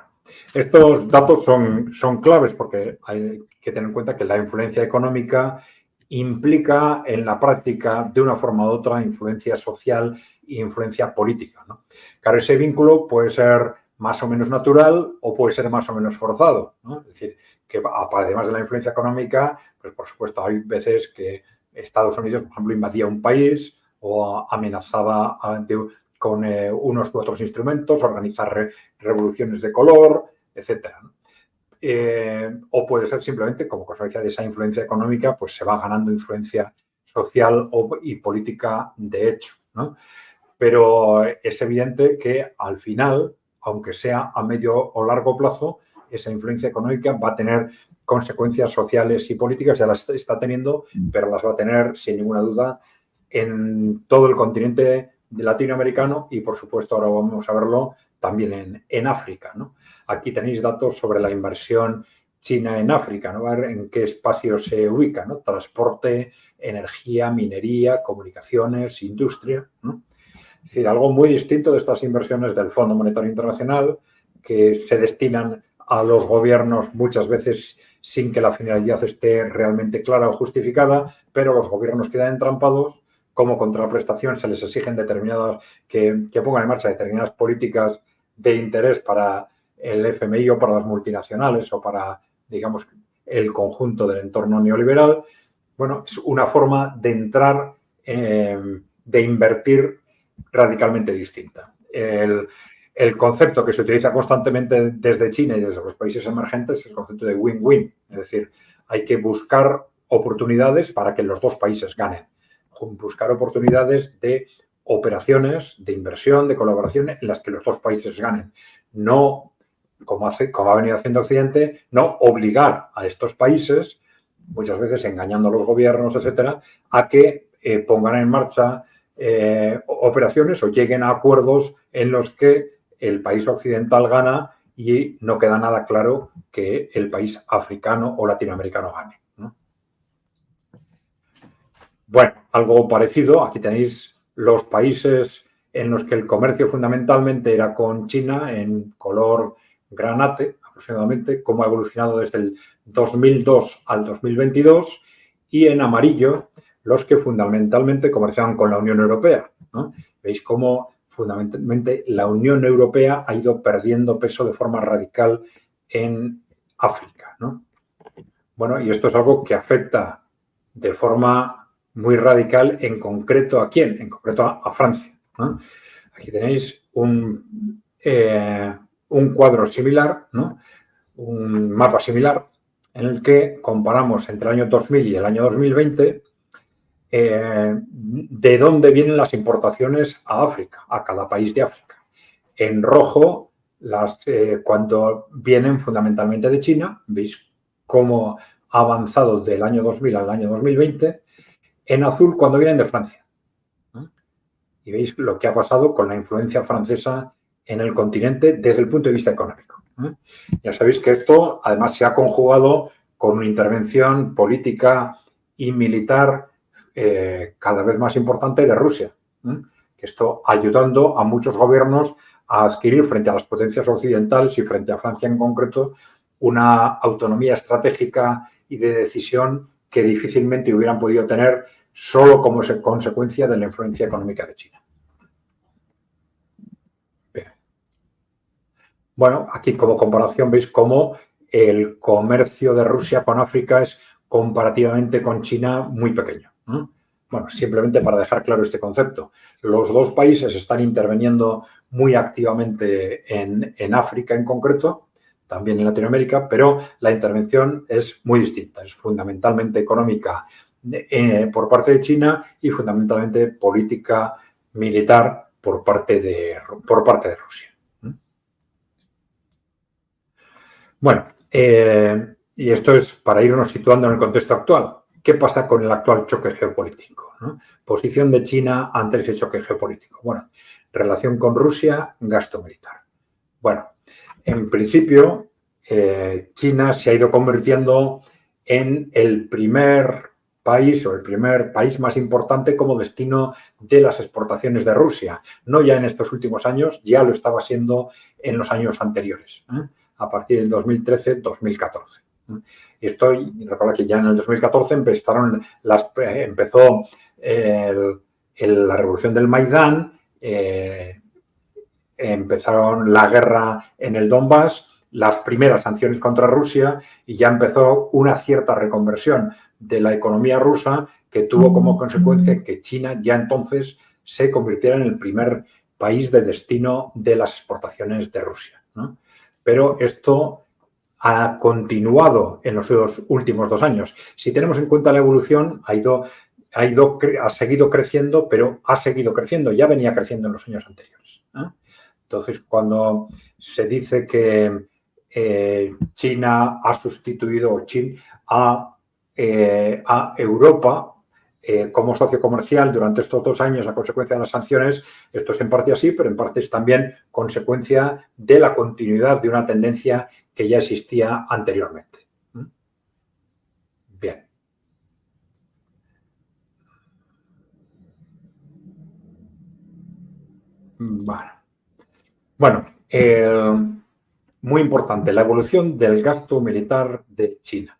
estos datos son claves porque hay que tener en cuenta que la influencia económica implica en la práctica, de una forma u otra, influencia social e influencia política, ¿no? Claro, ese vínculo puede ser más o menos natural o puede ser más o menos forzado, ¿no? Es decir, que además de la influencia económica, pues por supuesto hay veces que Estados Unidos, por ejemplo, invadía un país o amenazaba con unos u otros instrumentos, organizar revoluciones de color, etcétera, ¿no? O puede ser simplemente como consecuencia de esa influencia económica, pues se va ganando influencia social y política de hecho, ¿no? Pero es evidente que al final, aunque sea a medio o largo plazo, esa influencia económica va a tener consecuencias sociales y políticas, ya las está teniendo, pero las va a tener sin ninguna duda en todo el continente latinoamericano y, por supuesto, ahora vamos a verlo también en África, ¿no? Aquí tenéis datos sobre la inversión china en África, ¿no? A ver en qué espacio se ubica, ¿no? Transporte, energía, minería, comunicaciones, industria, ¿no? Es decir, algo muy distinto de estas inversiones del Fondo Monetario Internacional que se destinan a los gobiernos muchas veces sin que la finalidad esté realmente clara o justificada, pero los gobiernos quedan entrampados. Como contraprestación se les exigen determinadas, que pongan en marcha determinadas políticas de interés para el FMI o para las multinacionales o para, digamos, el conjunto del entorno neoliberal. Bueno, es una forma de entrar, de invertir radicalmente distinta. El concepto que se utiliza constantemente desde China y desde los países emergentes es el concepto de win-win. Es decir, hay que buscar oportunidades para que los dos países ganen. Buscar oportunidades de operaciones, de inversión, de colaboración en las que los dos países ganen. No, como ha venido haciendo Occidente, no obligar a estos países, muchas veces engañando a los gobiernos, etcétera, a que pongan en marcha operaciones o lleguen a acuerdos en los que el país occidental gana y no queda nada claro que el país africano o latinoamericano gane, ¿no? Bueno, algo parecido. Aquí tenéis los países en los que el comercio fundamentalmente era con China, en color granate aproximadamente, cómo ha evolucionado desde el 2002 al 2022, y en amarillo los que fundamentalmente comerciaban con la Unión Europea, ¿no? Veis cómo fundamentalmente la Unión Europea ha ido perdiendo peso de forma radical en África, ¿no? Bueno, y esto es algo que afecta de forma muy radical, en concreto ¿a quién? En concreto a Francia, ¿no? Aquí tenéis un cuadro similar, ¿no? Un mapa similar en el que comparamos entre el año 2000 y el año 2020 de dónde vienen las importaciones a África, a cada país de África. En rojo, cuando vienen fundamentalmente de China, veis cómo ha avanzado del año 2000 al año 2020. En azul, cuando vienen de Francia. Y veis lo que ha pasado con la influencia francesa en el continente desde el punto de vista económico. Ya sabéis que esto, además, se ha conjugado con una intervención política y militar cada vez más importante de Rusia. Esto ayudando a muchos gobiernos a adquirir frente a las potencias occidentales y frente a Francia en concreto una autonomía estratégica y de decisión que difícilmente hubieran podido tener solo como consecuencia de la influencia económica de China. Bien. Bueno, aquí como comparación veis cómo el comercio de Rusia con África es comparativamente con China muy pequeño. Bueno, simplemente para dejar claro este concepto. Los dos países están interviniendo muy activamente en África en concreto, también en Latinoamérica, pero la intervención es muy distinta. Es fundamentalmente económica por parte de China y fundamentalmente política militar por parte de Rusia. Bueno, y esto es para irnos situando en el contexto actual. ¿Qué pasa con el actual choque geopolítico, ¿no? Posición de China ante ese choque geopolítico. Bueno, relación con Rusia, gasto militar. Bueno, en principio, China se ha ido convirtiendo en el primer país o el primer país más importante como destino de las exportaciones de Rusia. No ya en estos últimos años, ya lo estaba siendo en los años anteriores, a partir del 2013-2014. Esto, recuerda que ya en el 2014 empezó la revolución del Maidán, empezaron la guerra en el Donbass, las primeras sanciones contra Rusia y ya empezó una cierta reconversión de la economía rusa que tuvo como consecuencia que China ya entonces se convirtiera en el primer país de destino de las exportaciones de Rusia, ¿no? Pero esto ha continuado en los últimos 2 años. Si tenemos en cuenta la evolución, ha seguido creciendo, pero ha seguido creciendo, ya venía creciendo en los años anteriores, ¿eh? Entonces, cuando se dice que China ha sustituido a Europa como socio comercial durante estos 2 años a consecuencia de las sanciones, esto es en parte así, pero en parte es también consecuencia de la continuidad de una tendencia que ya existía anteriormente. Bien. Bueno, muy importante, la evolución del gasto militar de China.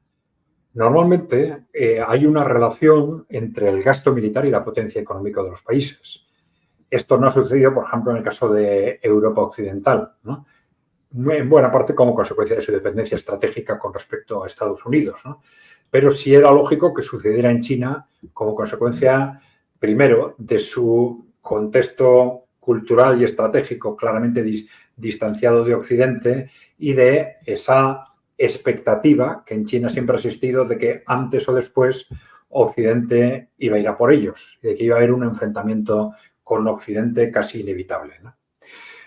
Normalmente hay una relación entre el gasto militar y la potencia económica de los países. Esto no ha sucedido, por ejemplo, en el caso de Europa Occidental, ¿no? en buena parte como consecuencia de su dependencia estratégica con respecto a Estados Unidos, ¿no? Pero sí era lógico que sucediera en China como consecuencia, primero, de su contexto cultural y estratégico claramente distanciado de Occidente y de esa expectativa que en China siempre ha existido de que antes o después Occidente iba a ir a por ellos, de que iba a haber un enfrentamiento con Occidente casi inevitable, ¿no?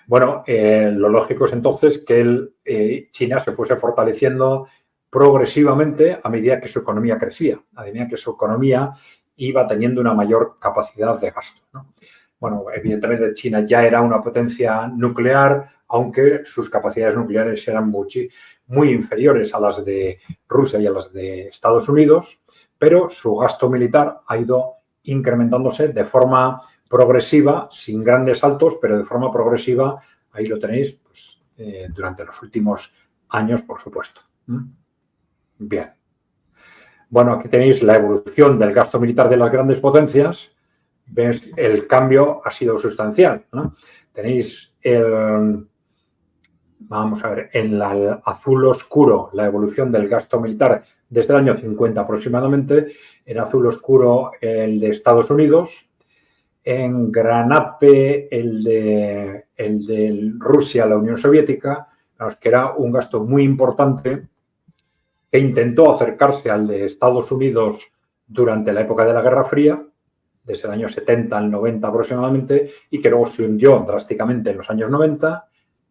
Bueno, lo lógico es entonces que China se fuese fortaleciendo progresivamente a medida que su economía crecía, a medida que su economía iba teniendo una mayor capacidad de gasto, ¿no? Bueno, evidentemente China ya era una potencia nuclear, aunque sus capacidades nucleares eran muy inferiores a las de Rusia y a las de Estados Unidos, pero su gasto militar ha ido incrementándose de forma progresiva, sin grandes saltos, pero de forma progresiva, ahí lo tenéis, pues, durante los últimos años, por supuesto. Bien. Bueno, aquí tenéis la evolución del gasto militar de las grandes potencias. ¿Ves? El cambio ha sido sustancial, ¿no? Tenéis vamos a ver, en el azul oscuro la evolución del gasto militar desde el año 50 aproximadamente, en azul oscuro el de Estados Unidos, en granate el de Rusia, la Unión Soviética, que era un gasto muy importante que intentó acercarse al de Estados Unidos durante la época de la Guerra Fría, desde el año 70 al 90 aproximadamente, y que luego se hundió drásticamente en los años 90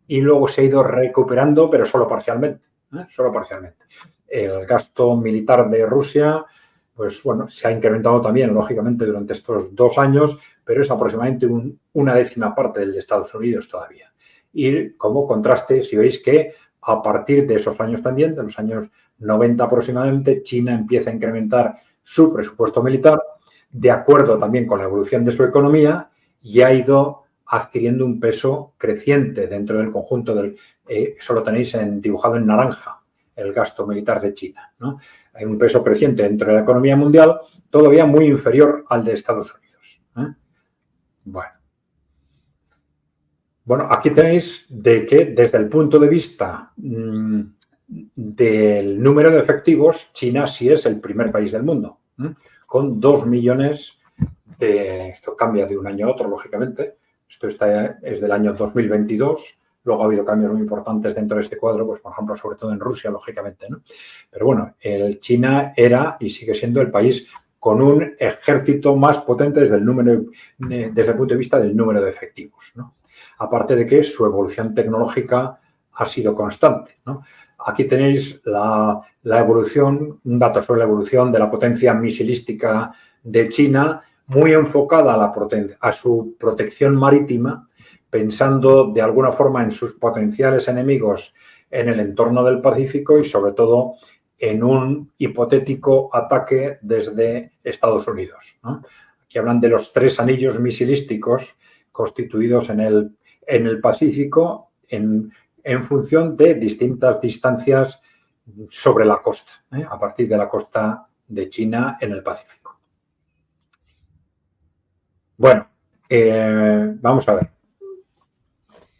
y luego se ha ido recuperando, pero solo parcialmente, solo parcialmente. El gasto militar de Rusia, pues bueno, se ha incrementado también, lógicamente, durante estos 2 años, pero es aproximadamente una décima parte del de Estados Unidos todavía. Y como contraste, si veis que a partir de esos años también, de los años 90 aproximadamente, China empieza a incrementar su presupuesto militar, de acuerdo también con la evolución de su economía, y ha ido adquiriendo un peso creciente dentro del conjunto eso lo tenéis dibujado en naranja, el gasto militar de China, ¿no? Hay un peso creciente dentro de la economía mundial, todavía muy inferior al de Estados Unidos, ¿eh? Bueno, aquí tenéis de que desde el punto de vista del número de efectivos, China sí es el primer país del mundo, con 2 millones esto cambia de un año a otro, lógicamente. Esto es del año 2022. Luego ha habido cambios muy importantes dentro de este cuadro, pues por ejemplo, sobre todo en Rusia, lógicamente, ¿no? Pero bueno, China era y sigue siendo el país con un ejército más potente desde el punto de vista del número de efectivos, ¿no? Aparte de que su evolución tecnológica ha sido constante, ¿no? Aquí tenéis la evolución, un dato sobre la evolución de la potencia misilística de China, muy enfocada a su protección marítima, pensando de alguna forma en sus potenciales enemigos en el entorno del Pacífico y sobre todo en un hipotético ataque desde Estados Unidos, ¿no? Aquí hablan de los 3 anillos misilísticos constituidos en el Pacífico en función de distintas distancias sobre la costa, a partir de la costa de China en el Pacífico. Bueno, vamos a ver.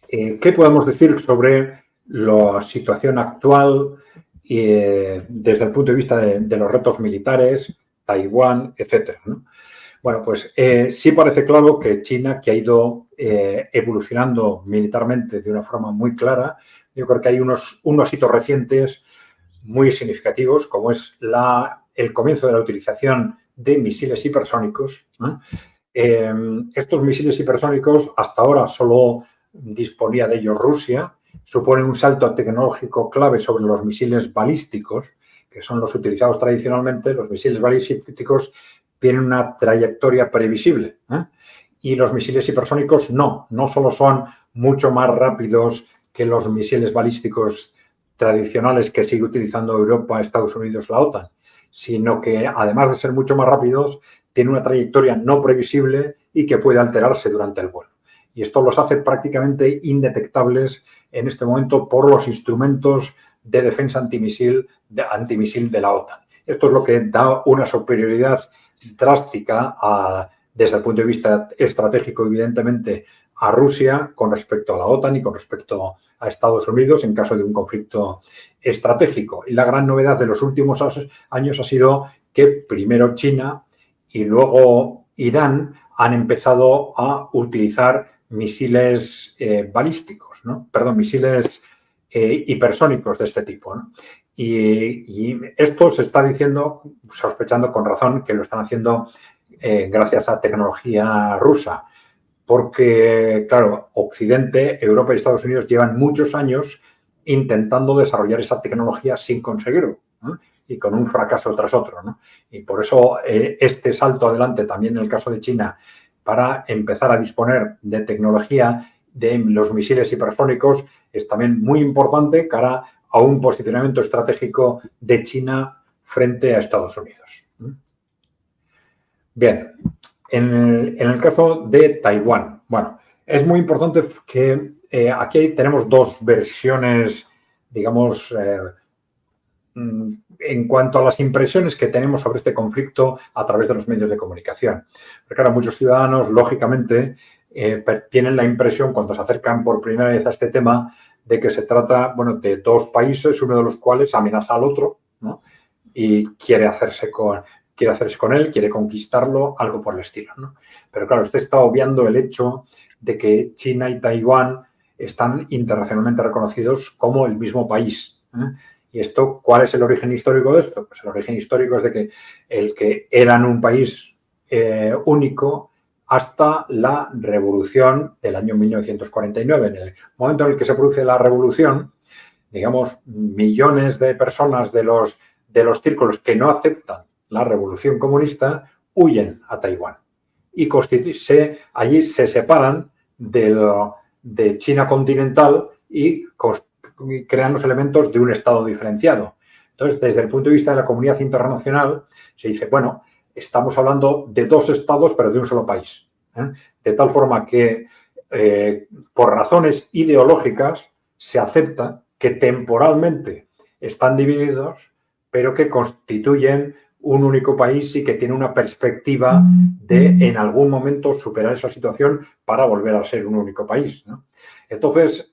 ¿Qué podemos decir sobre la situación actual desde el punto de vista de los retos militares, Taiwán, etcétera, ¿no? Bueno, pues sí parece claro que China, que ha ido evolucionando militarmente de una forma muy clara, yo creo que hay unos hitos recientes muy significativos, como es el comienzo de la utilización de misiles hipersónicos, ¿no? Estos misiles hipersónicos hasta ahora solo disponía de ellos Rusia, suponen un salto tecnológico clave sobre los misiles balísticos, que son los utilizados tradicionalmente. Los misiles balísticos tienen una trayectoria previsible, y los misiles hipersónicos no solo son mucho más rápidos que los misiles balísticos tradicionales que sigue utilizando Europa, Estados Unidos, la OTAN, sino que además de ser mucho más rápidos, tiene una trayectoria no previsible y que puede alterarse durante el vuelo. Y esto los hace prácticamente indetectables en este momento por los instrumentos de defensa antimisil de la OTAN. Esto es lo que da una superioridad drástica desde el punto de vista estratégico, evidentemente, a Rusia con respecto a la OTAN y con respecto a Estados Unidos en caso de un conflicto estratégico. Y la gran novedad de los últimos años ha sido que primero China y luego Irán han empezado a utilizar misiles balísticos, ¿no? Perdón, misiles hipersónicos de este tipo, ¿no? Y esto se está diciendo, sospechando con razón, que lo están haciendo gracias a tecnología rusa. Porque, claro, Occidente, Europa y Estados Unidos llevan muchos años intentando desarrollar esa tecnología sin conseguirlo, ¿no? Y con un fracaso tras otro, ¿no? Y por eso este salto adelante también en el caso de China para empezar a disponer de tecnología de los misiles hipersónicos es también muy importante cara a un posicionamiento estratégico de China frente a Estados Unidos. Bien, en el caso de Taiwán, bueno, es muy importante que aquí tenemos dos versiones, digamos, en cuanto a las impresiones que tenemos sobre este conflicto a través de los medios de comunicación. Porque ahora muchos ciudadanos, lógicamente, tienen la impresión cuando se acercan por primera vez a este tema de que se trata, bueno, de dos países, uno de los cuales amenaza al otro, ¿no? Y quiere hacerse con él, quiere conquistarlo, algo por el estilo, ¿no? Pero claro, usted está obviando el hecho de que China y Taiwán están internacionalmente reconocidos como el mismo país, ¿eh? ¿Y esto cuál es el origen histórico de esto? Pues el origen histórico es de que eran un país único hasta la revolución del año 1949. En el momento en el que se produce la revolución, digamos, millones de personas de los círculos que no aceptan la revolución comunista huyen a Taiwán y allí se separan de China continental y crean los elementos de un Estado diferenciado. Entonces, desde el punto de vista de la comunidad internacional, se dice, bueno, estamos hablando de dos estados, pero de un solo país, ¿eh? De tal forma que, por razones ideológicas, se acepta que temporalmente están divididos, pero que constituyen un único país y que tiene una perspectiva de, en algún momento, superar esa situación para volver a ser un único país, ¿no? Entonces,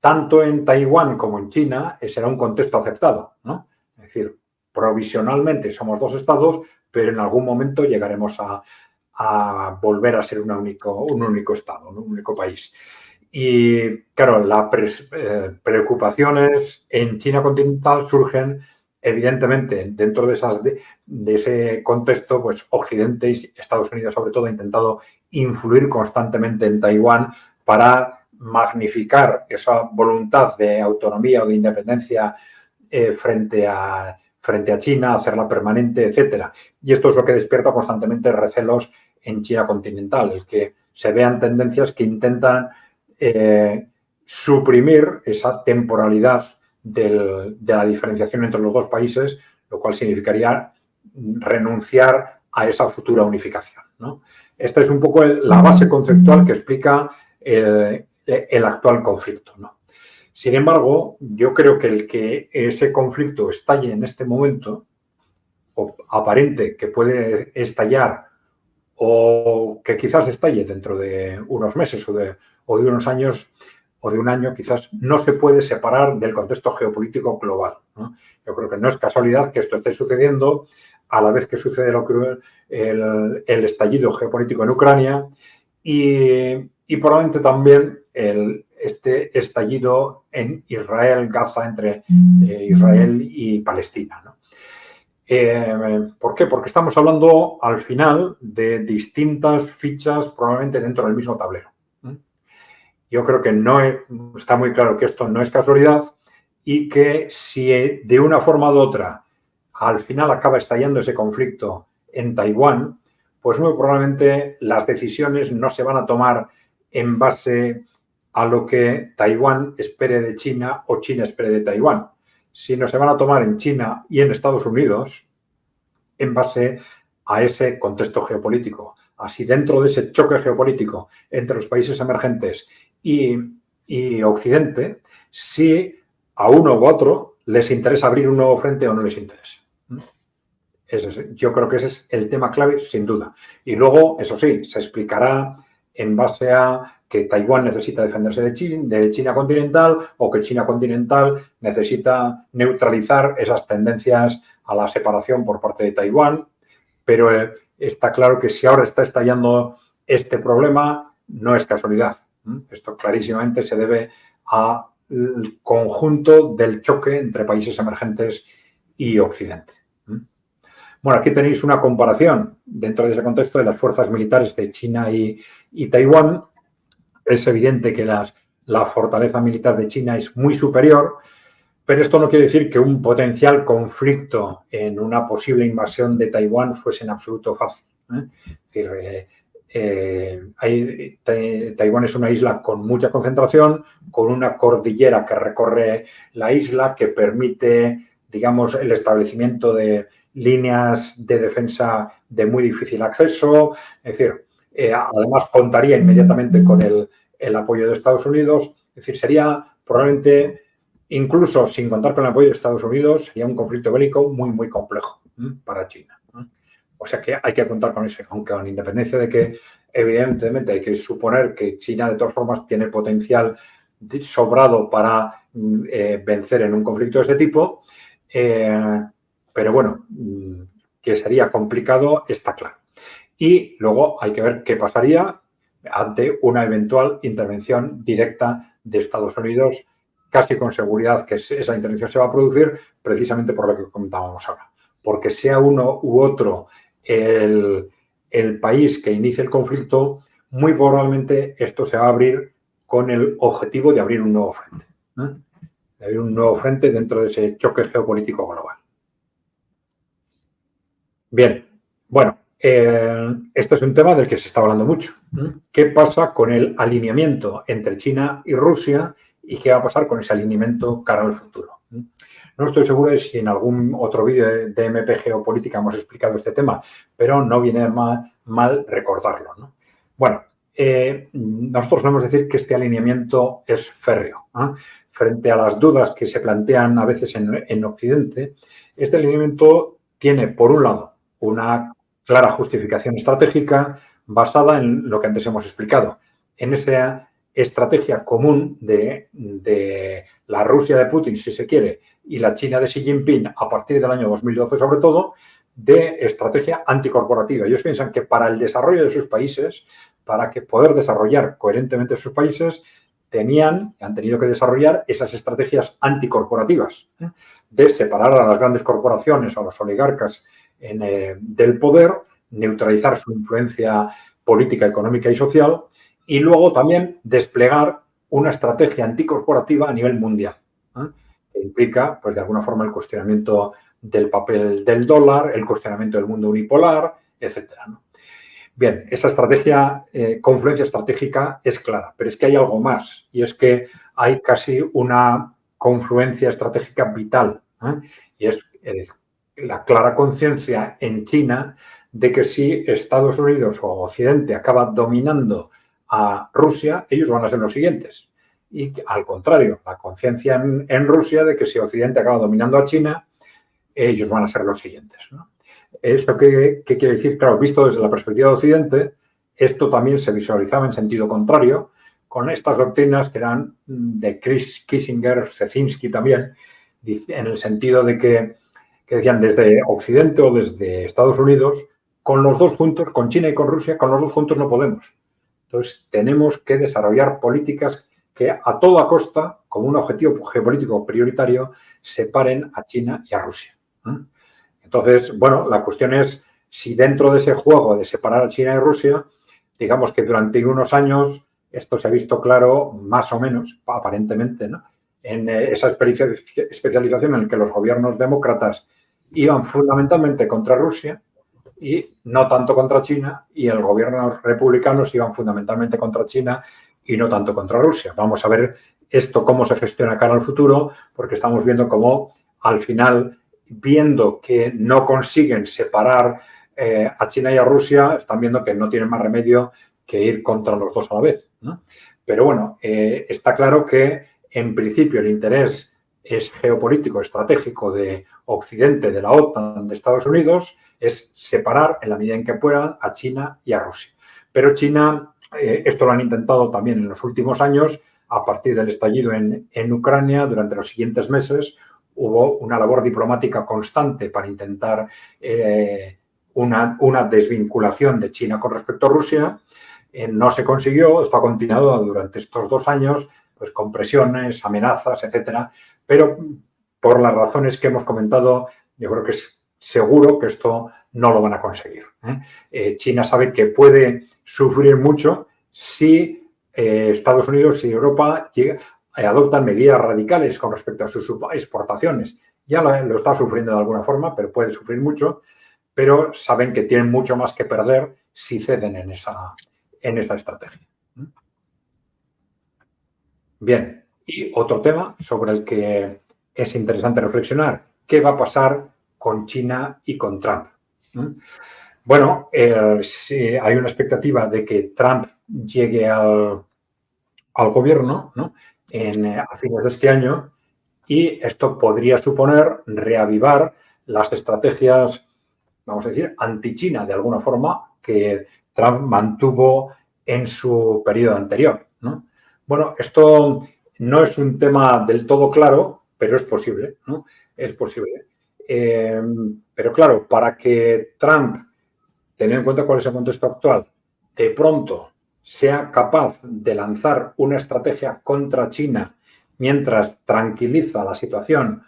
tanto en Taiwán como en China será un contexto aceptado, ¿no? Es decir, provisionalmente somos dos estados, pero en algún momento llegaremos a volver a ser un único estado, ¿no? Un único país. Y claro, las preocupaciones en China continental surgen evidentemente dentro de ese contexto, pues Occidente y Estados Unidos sobre todo ha intentado influir constantemente en Taiwán para magnificar esa voluntad de autonomía o de independencia frente a China, hacerla permanente, etcétera. Y esto es lo que despierta constantemente recelos en China continental, el que se vean tendencias que intentan suprimir esa temporalidad de la diferenciación entre los dos países, lo cual significaría renunciar a esa futura unificación, ¿no? Esta es un poco la base conceptual que explica el actual conflicto, ¿no? Sin embargo, yo creo que el que ese conflicto estalle en este momento, o aparente que puede estallar, o que quizás estalle dentro de unos meses o de unos años, o de un año, quizás no se puede separar del contexto geopolítico global, ¿no? Yo creo que no es casualidad que esto esté sucediendo a la vez que sucede el estallido geopolítico en Ucrania y probablemente también este estallido en Israel, Gaza, entre Israel y Palestina, ¿no? ¿Por qué? Porque estamos hablando al final de distintas fichas probablemente dentro del mismo tablero. Yo creo que está muy claro que esto no es casualidad y que si de una forma u otra al final acaba estallando ese conflicto en Taiwán, pues muy probablemente las decisiones no se van a tomar en base a lo que Taiwán espere de China o China espere de Taiwán, sino se van a tomar en China y en Estados Unidos en base a ese contexto geopolítico. Así, dentro de ese choque geopolítico entre los países emergentes y Occidente, si a uno u otro les interesa abrir un nuevo frente o no les interesa. Yo creo que ese es el tema clave, sin duda. Y luego, eso sí, se explicará en base a que Taiwán necesita defenderse de China continental o que China continental necesita neutralizar esas tendencias a la separación por parte de Taiwán. Pero está claro que si ahora está estallando este problema, no es casualidad. Esto clarísimamente se debe al conjunto del choque entre países emergentes y Occidente. Bueno, aquí tenéis una comparación dentro de ese contexto de las fuerzas militares de China y Taiwán. Es evidente que la fortaleza militar de China es muy superior, pero esto no quiere decir que un potencial conflicto en una posible invasión de Taiwán fuese en absoluto fácil. Es decir, Taiwán es una isla con mucha concentración, con una cordillera que recorre la isla, que permite, digamos, el establecimiento de líneas de defensa de muy difícil acceso. Es decir, además contaría inmediatamente con el apoyo de Estados Unidos. Es decir, sería probablemente, incluso sin contar con el apoyo de Estados Unidos, sería un conflicto bélico muy, muy complejo para China. O sea que hay que contar con eso, aunque con independencia de que, evidentemente, hay que suponer que China, de todas formas, tiene potencial sobrado para vencer en un conflicto de ese tipo. Pero bueno, que sería complicado, está claro. Y luego hay que ver qué pasaría ante una eventual intervención directa de Estados Unidos, casi con seguridad que esa intervención se va a producir precisamente por lo que comentábamos ahora. Porque sea uno u otro el país que inicie el conflicto, muy probablemente esto se va a abrir con el objetivo de abrir un nuevo frente. De abrir un nuevo frente dentro de ese choque geopolítico global. Bien, bueno, este es un tema del que se está hablando mucho. ¿Qué pasa con el alineamiento entre China y Rusia y qué va a pasar con ese alineamiento cara al futuro? No estoy seguro de si en algún otro vídeo de MP Geopolítica hemos explicado este tema, pero no viene mal recordarlo, ¿no? Bueno, nosotros solemos decir que este alineamiento es férreo. Frente a las dudas que se plantean a veces en Occidente, este alineamiento tiene, por un lado, una clara justificación estratégica basada en lo que antes hemos explicado, en esa estrategia común de la Rusia de Putin, si se quiere, y la China de Xi Jinping a partir del año 2012, sobre todo, de estrategia anticorporativa. Ellos piensan que para el desarrollo de sus países, para que poder desarrollar coherentemente sus países, han tenido que desarrollar esas estrategias anticorporativas, de separar a las grandes corporaciones, a los oligarcas del poder, neutralizar su influencia política, económica y social, y luego también desplegar una estrategia anticorporativa a nivel mundial, que implica, pues de alguna forma, el cuestionamiento del papel del dólar, el cuestionamiento del mundo unipolar, etcétera, ¿no? Bien, esa estrategia, confluencia estratégica es clara, pero es que hay algo más, y es que hay casi una confluencia estratégica vital, y es la clara conciencia en China de que si Estados Unidos o Occidente acaba dominando a Rusia, ellos van a ser los siguientes. Y al contrario, la conciencia en Rusia de que si Occidente acaba dominando a China, ellos van a ser los siguientes, ¿no? ¿Esto qué quiere decir? Claro, visto desde la perspectiva de Occidente, esto también se visualizaba en sentido contrario con estas doctrinas que eran de Kissinger, Kaczynski también, en el sentido de que decían desde Occidente o desde Estados Unidos, con los dos juntos, con China y con Rusia, con los dos juntos no podemos. Entonces, tenemos que desarrollar políticas que a toda costa, como un objetivo geopolítico prioritario, separen a China y a Rusia. Entonces, bueno, la cuestión es si dentro de ese juego de separar a China y Rusia, digamos que durante unos años esto se ha visto claro, más o menos, aparentemente, ¿no? En esa especialización en la que los gobiernos demócratas iban fundamentalmente contra Rusia y no tanto contra China, y los gobiernos republicanos iban fundamentalmente contra China y no tanto contra Rusia. Vamos a ver esto cómo se gestiona cara al futuro, porque estamos viendo cómo al final, viendo que no consiguen separar a China y a Rusia, están viendo que no tienen más remedio que ir contra los dos a la vez, ¿no? Pero bueno, está claro que en principio el interés es geopolítico, estratégico de Occidente, de la OTAN, de Estados Unidos, es separar en la medida en que puedan a China y a Rusia. Pero China esto lo han intentado también en los últimos años. A partir del estallido en Ucrania, durante los siguientes meses, hubo una labor diplomática constante para intentar una desvinculación de China con respecto a Rusia. No se consiguió, esto ha continuado durante estos 2 años, pues con presiones, amenazas, etcétera, pero por las razones que hemos comentado, yo creo que es seguro que esto no lo van a conseguir. China sabe que puede sufrir mucho si Estados Unidos y Europa adoptan medidas radicales con respecto a sus exportaciones. Ya lo está sufriendo de alguna forma, pero puede sufrir mucho, pero saben que tienen mucho más que perder si ceden en esta estrategia. Bien, y otro tema sobre el que es interesante reflexionar, ¿qué va a pasar con China y con Trump? Bueno, sí, hay una expectativa de que Trump llegue al gobierno, ¿no?, a fines de este año, y esto podría suponer reavivar las estrategias, vamos a decir, anti-China, de alguna forma, que Trump mantuvo en su periodo anterior, ¿no? Bueno, esto no es un tema del todo claro, pero es posible, ¿no? Es posible. Pero claro, para que Trump, teniendo en cuenta cuál es el contexto actual, de pronto sea capaz de lanzar una estrategia contra China mientras tranquiliza la situación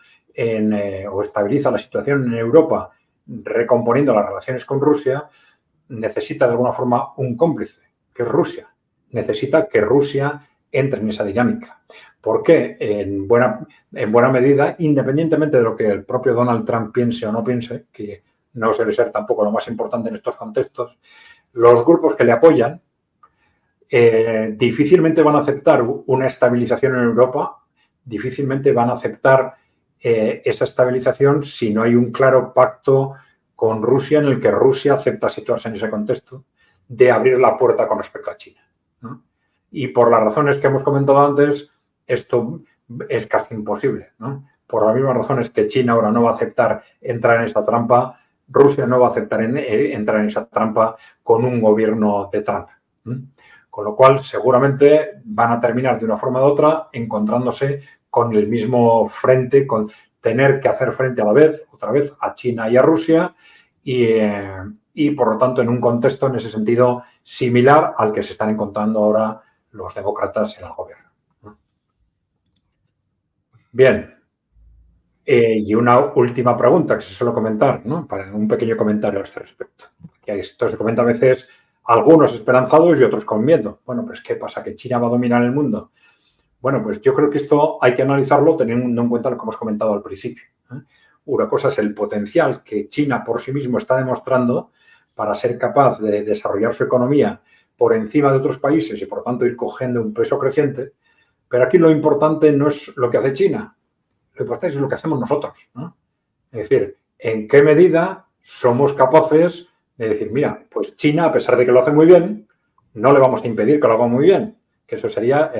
o estabiliza la situación en Europa, recomponiendo las relaciones con Rusia, necesita de alguna forma un cómplice, que es Rusia. Necesita que Rusia entre en esa dinámica. ¿Por qué? En buena medida, independientemente de lo que el propio Donald Trump piense o no piense, que no suele ser tampoco lo más importante en estos contextos, los grupos que le apoyan difícilmente van a aceptar una estabilización en Europa, difícilmente van a aceptar esa estabilización si no hay un claro pacto con Rusia en el que Rusia acepta situarse en ese contexto de abrir la puerta con respecto a China, ¿no? Y por las razones que hemos comentado antes, esto es casi imposible, ¿no? Por las mismas razones que China ahora no va a aceptar entrar en esa trampa, Rusia no va a aceptar entrar en esa trampa con un gobierno de Trump. Con lo cual, seguramente van a terminar de una forma u otra encontrándose con el mismo frente, con tener que hacer frente a la vez, otra vez, a China y a Rusia y por lo tanto, en un contexto, en ese sentido, similar al que se están encontrando ahora los demócratas en el gobierno. Bien. Y una última pregunta que se suele comentar, ¿no?, para un pequeño comentario a este respecto. Que esto se comenta a veces, algunos esperanzados y otros con miedo. Bueno, pues ¿qué pasa? ¿Que China va a dominar el mundo? Bueno, pues yo creo que esto hay que analizarlo teniendo en cuenta lo que hemos comentado al principio. Una cosa es el potencial que China por sí mismo está demostrando para ser capaz de desarrollar su economía por encima de otros países y, por lo tanto, ir cogiendo un peso creciente. Pero aquí lo importante no es lo que hace China. Lo importante es lo que hacemos nosotros, ¿no? Es decir, en qué medida somos capaces de decir, mira, pues China, a pesar de que lo hace muy bien, no le vamos a impedir que lo haga muy bien. Que eso sería,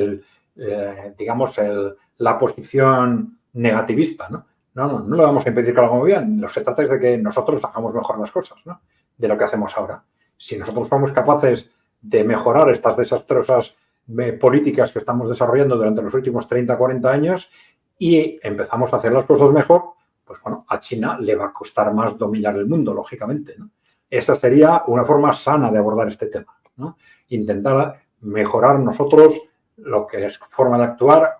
la posición negativista, ¿no? No le vamos a impedir que lo haga muy bien. Lo que se trata es de que nosotros hagamos mejor las cosas, ¿no?, de lo que hacemos ahora. Si nosotros somos capaces de mejorar estas desastrosas políticas que estamos desarrollando durante los últimos 30, 40 años y empezamos a hacer las cosas mejor, pues bueno, a China le va a costar más dominar el mundo, lógicamente, ¿no? Esa sería una forma sana de abordar este tema, ¿no? Intentar mejorar nosotros lo que es forma de actuar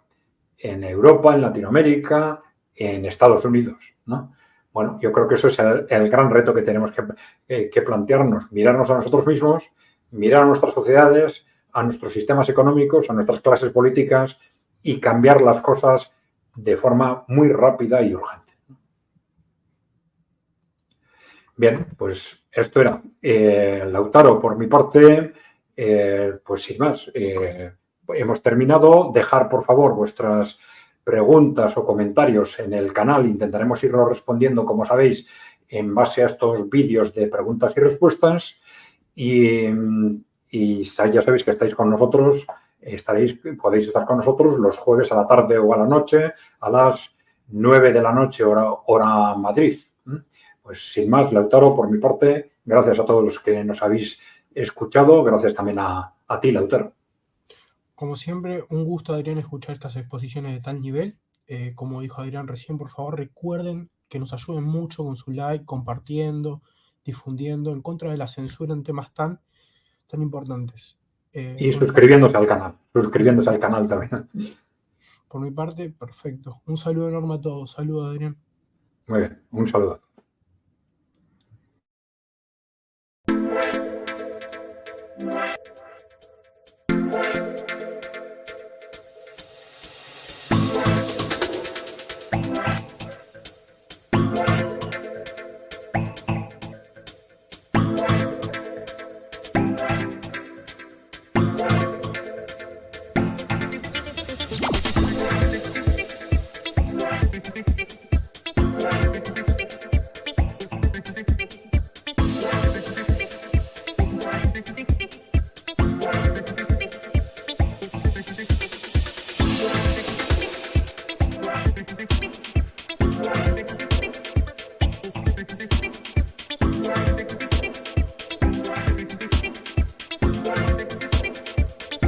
en Europa, en Latinoamérica, en Estados Unidos, ¿no? Bueno, yo creo que eso es el gran reto que tenemos que plantearnos, mirarnos a nosotros mismos, mirar a nuestras sociedades, a nuestros sistemas económicos, a nuestras clases políticas y cambiar las cosas de forma muy rápida y urgente. Bien, pues esto era. Lautaro, por mi parte, pues sin más, hemos terminado. Dejar, por favor, vuestras preguntas o comentarios en el canal. Intentaremos irlo respondiendo, como sabéis, en base a estos vídeos de preguntas y respuestas. Y ya sabéis que estáis con nosotros. Podéis estar con nosotros los jueves a la tarde o a la noche, a las 9 de la noche, hora Madrid. Pues sin más, Lautaro, por mi parte, gracias a todos los que nos habéis escuchado. Gracias también a ti, Lautaro. Como siempre, un gusto, Adrián, escuchar estas exposiciones de tal nivel. Como dijo Adrián recién, por favor recuerden que nos ayuden mucho con su like, compartiendo, difundiendo, en contra de la censura en temas tan importantes. Y suscribiéndose al canal. Suscribiéndose al canal también. Por mi parte, perfecto. Un saludo enorme a todos. Saludos, Adrián. Muy bien, un saludo.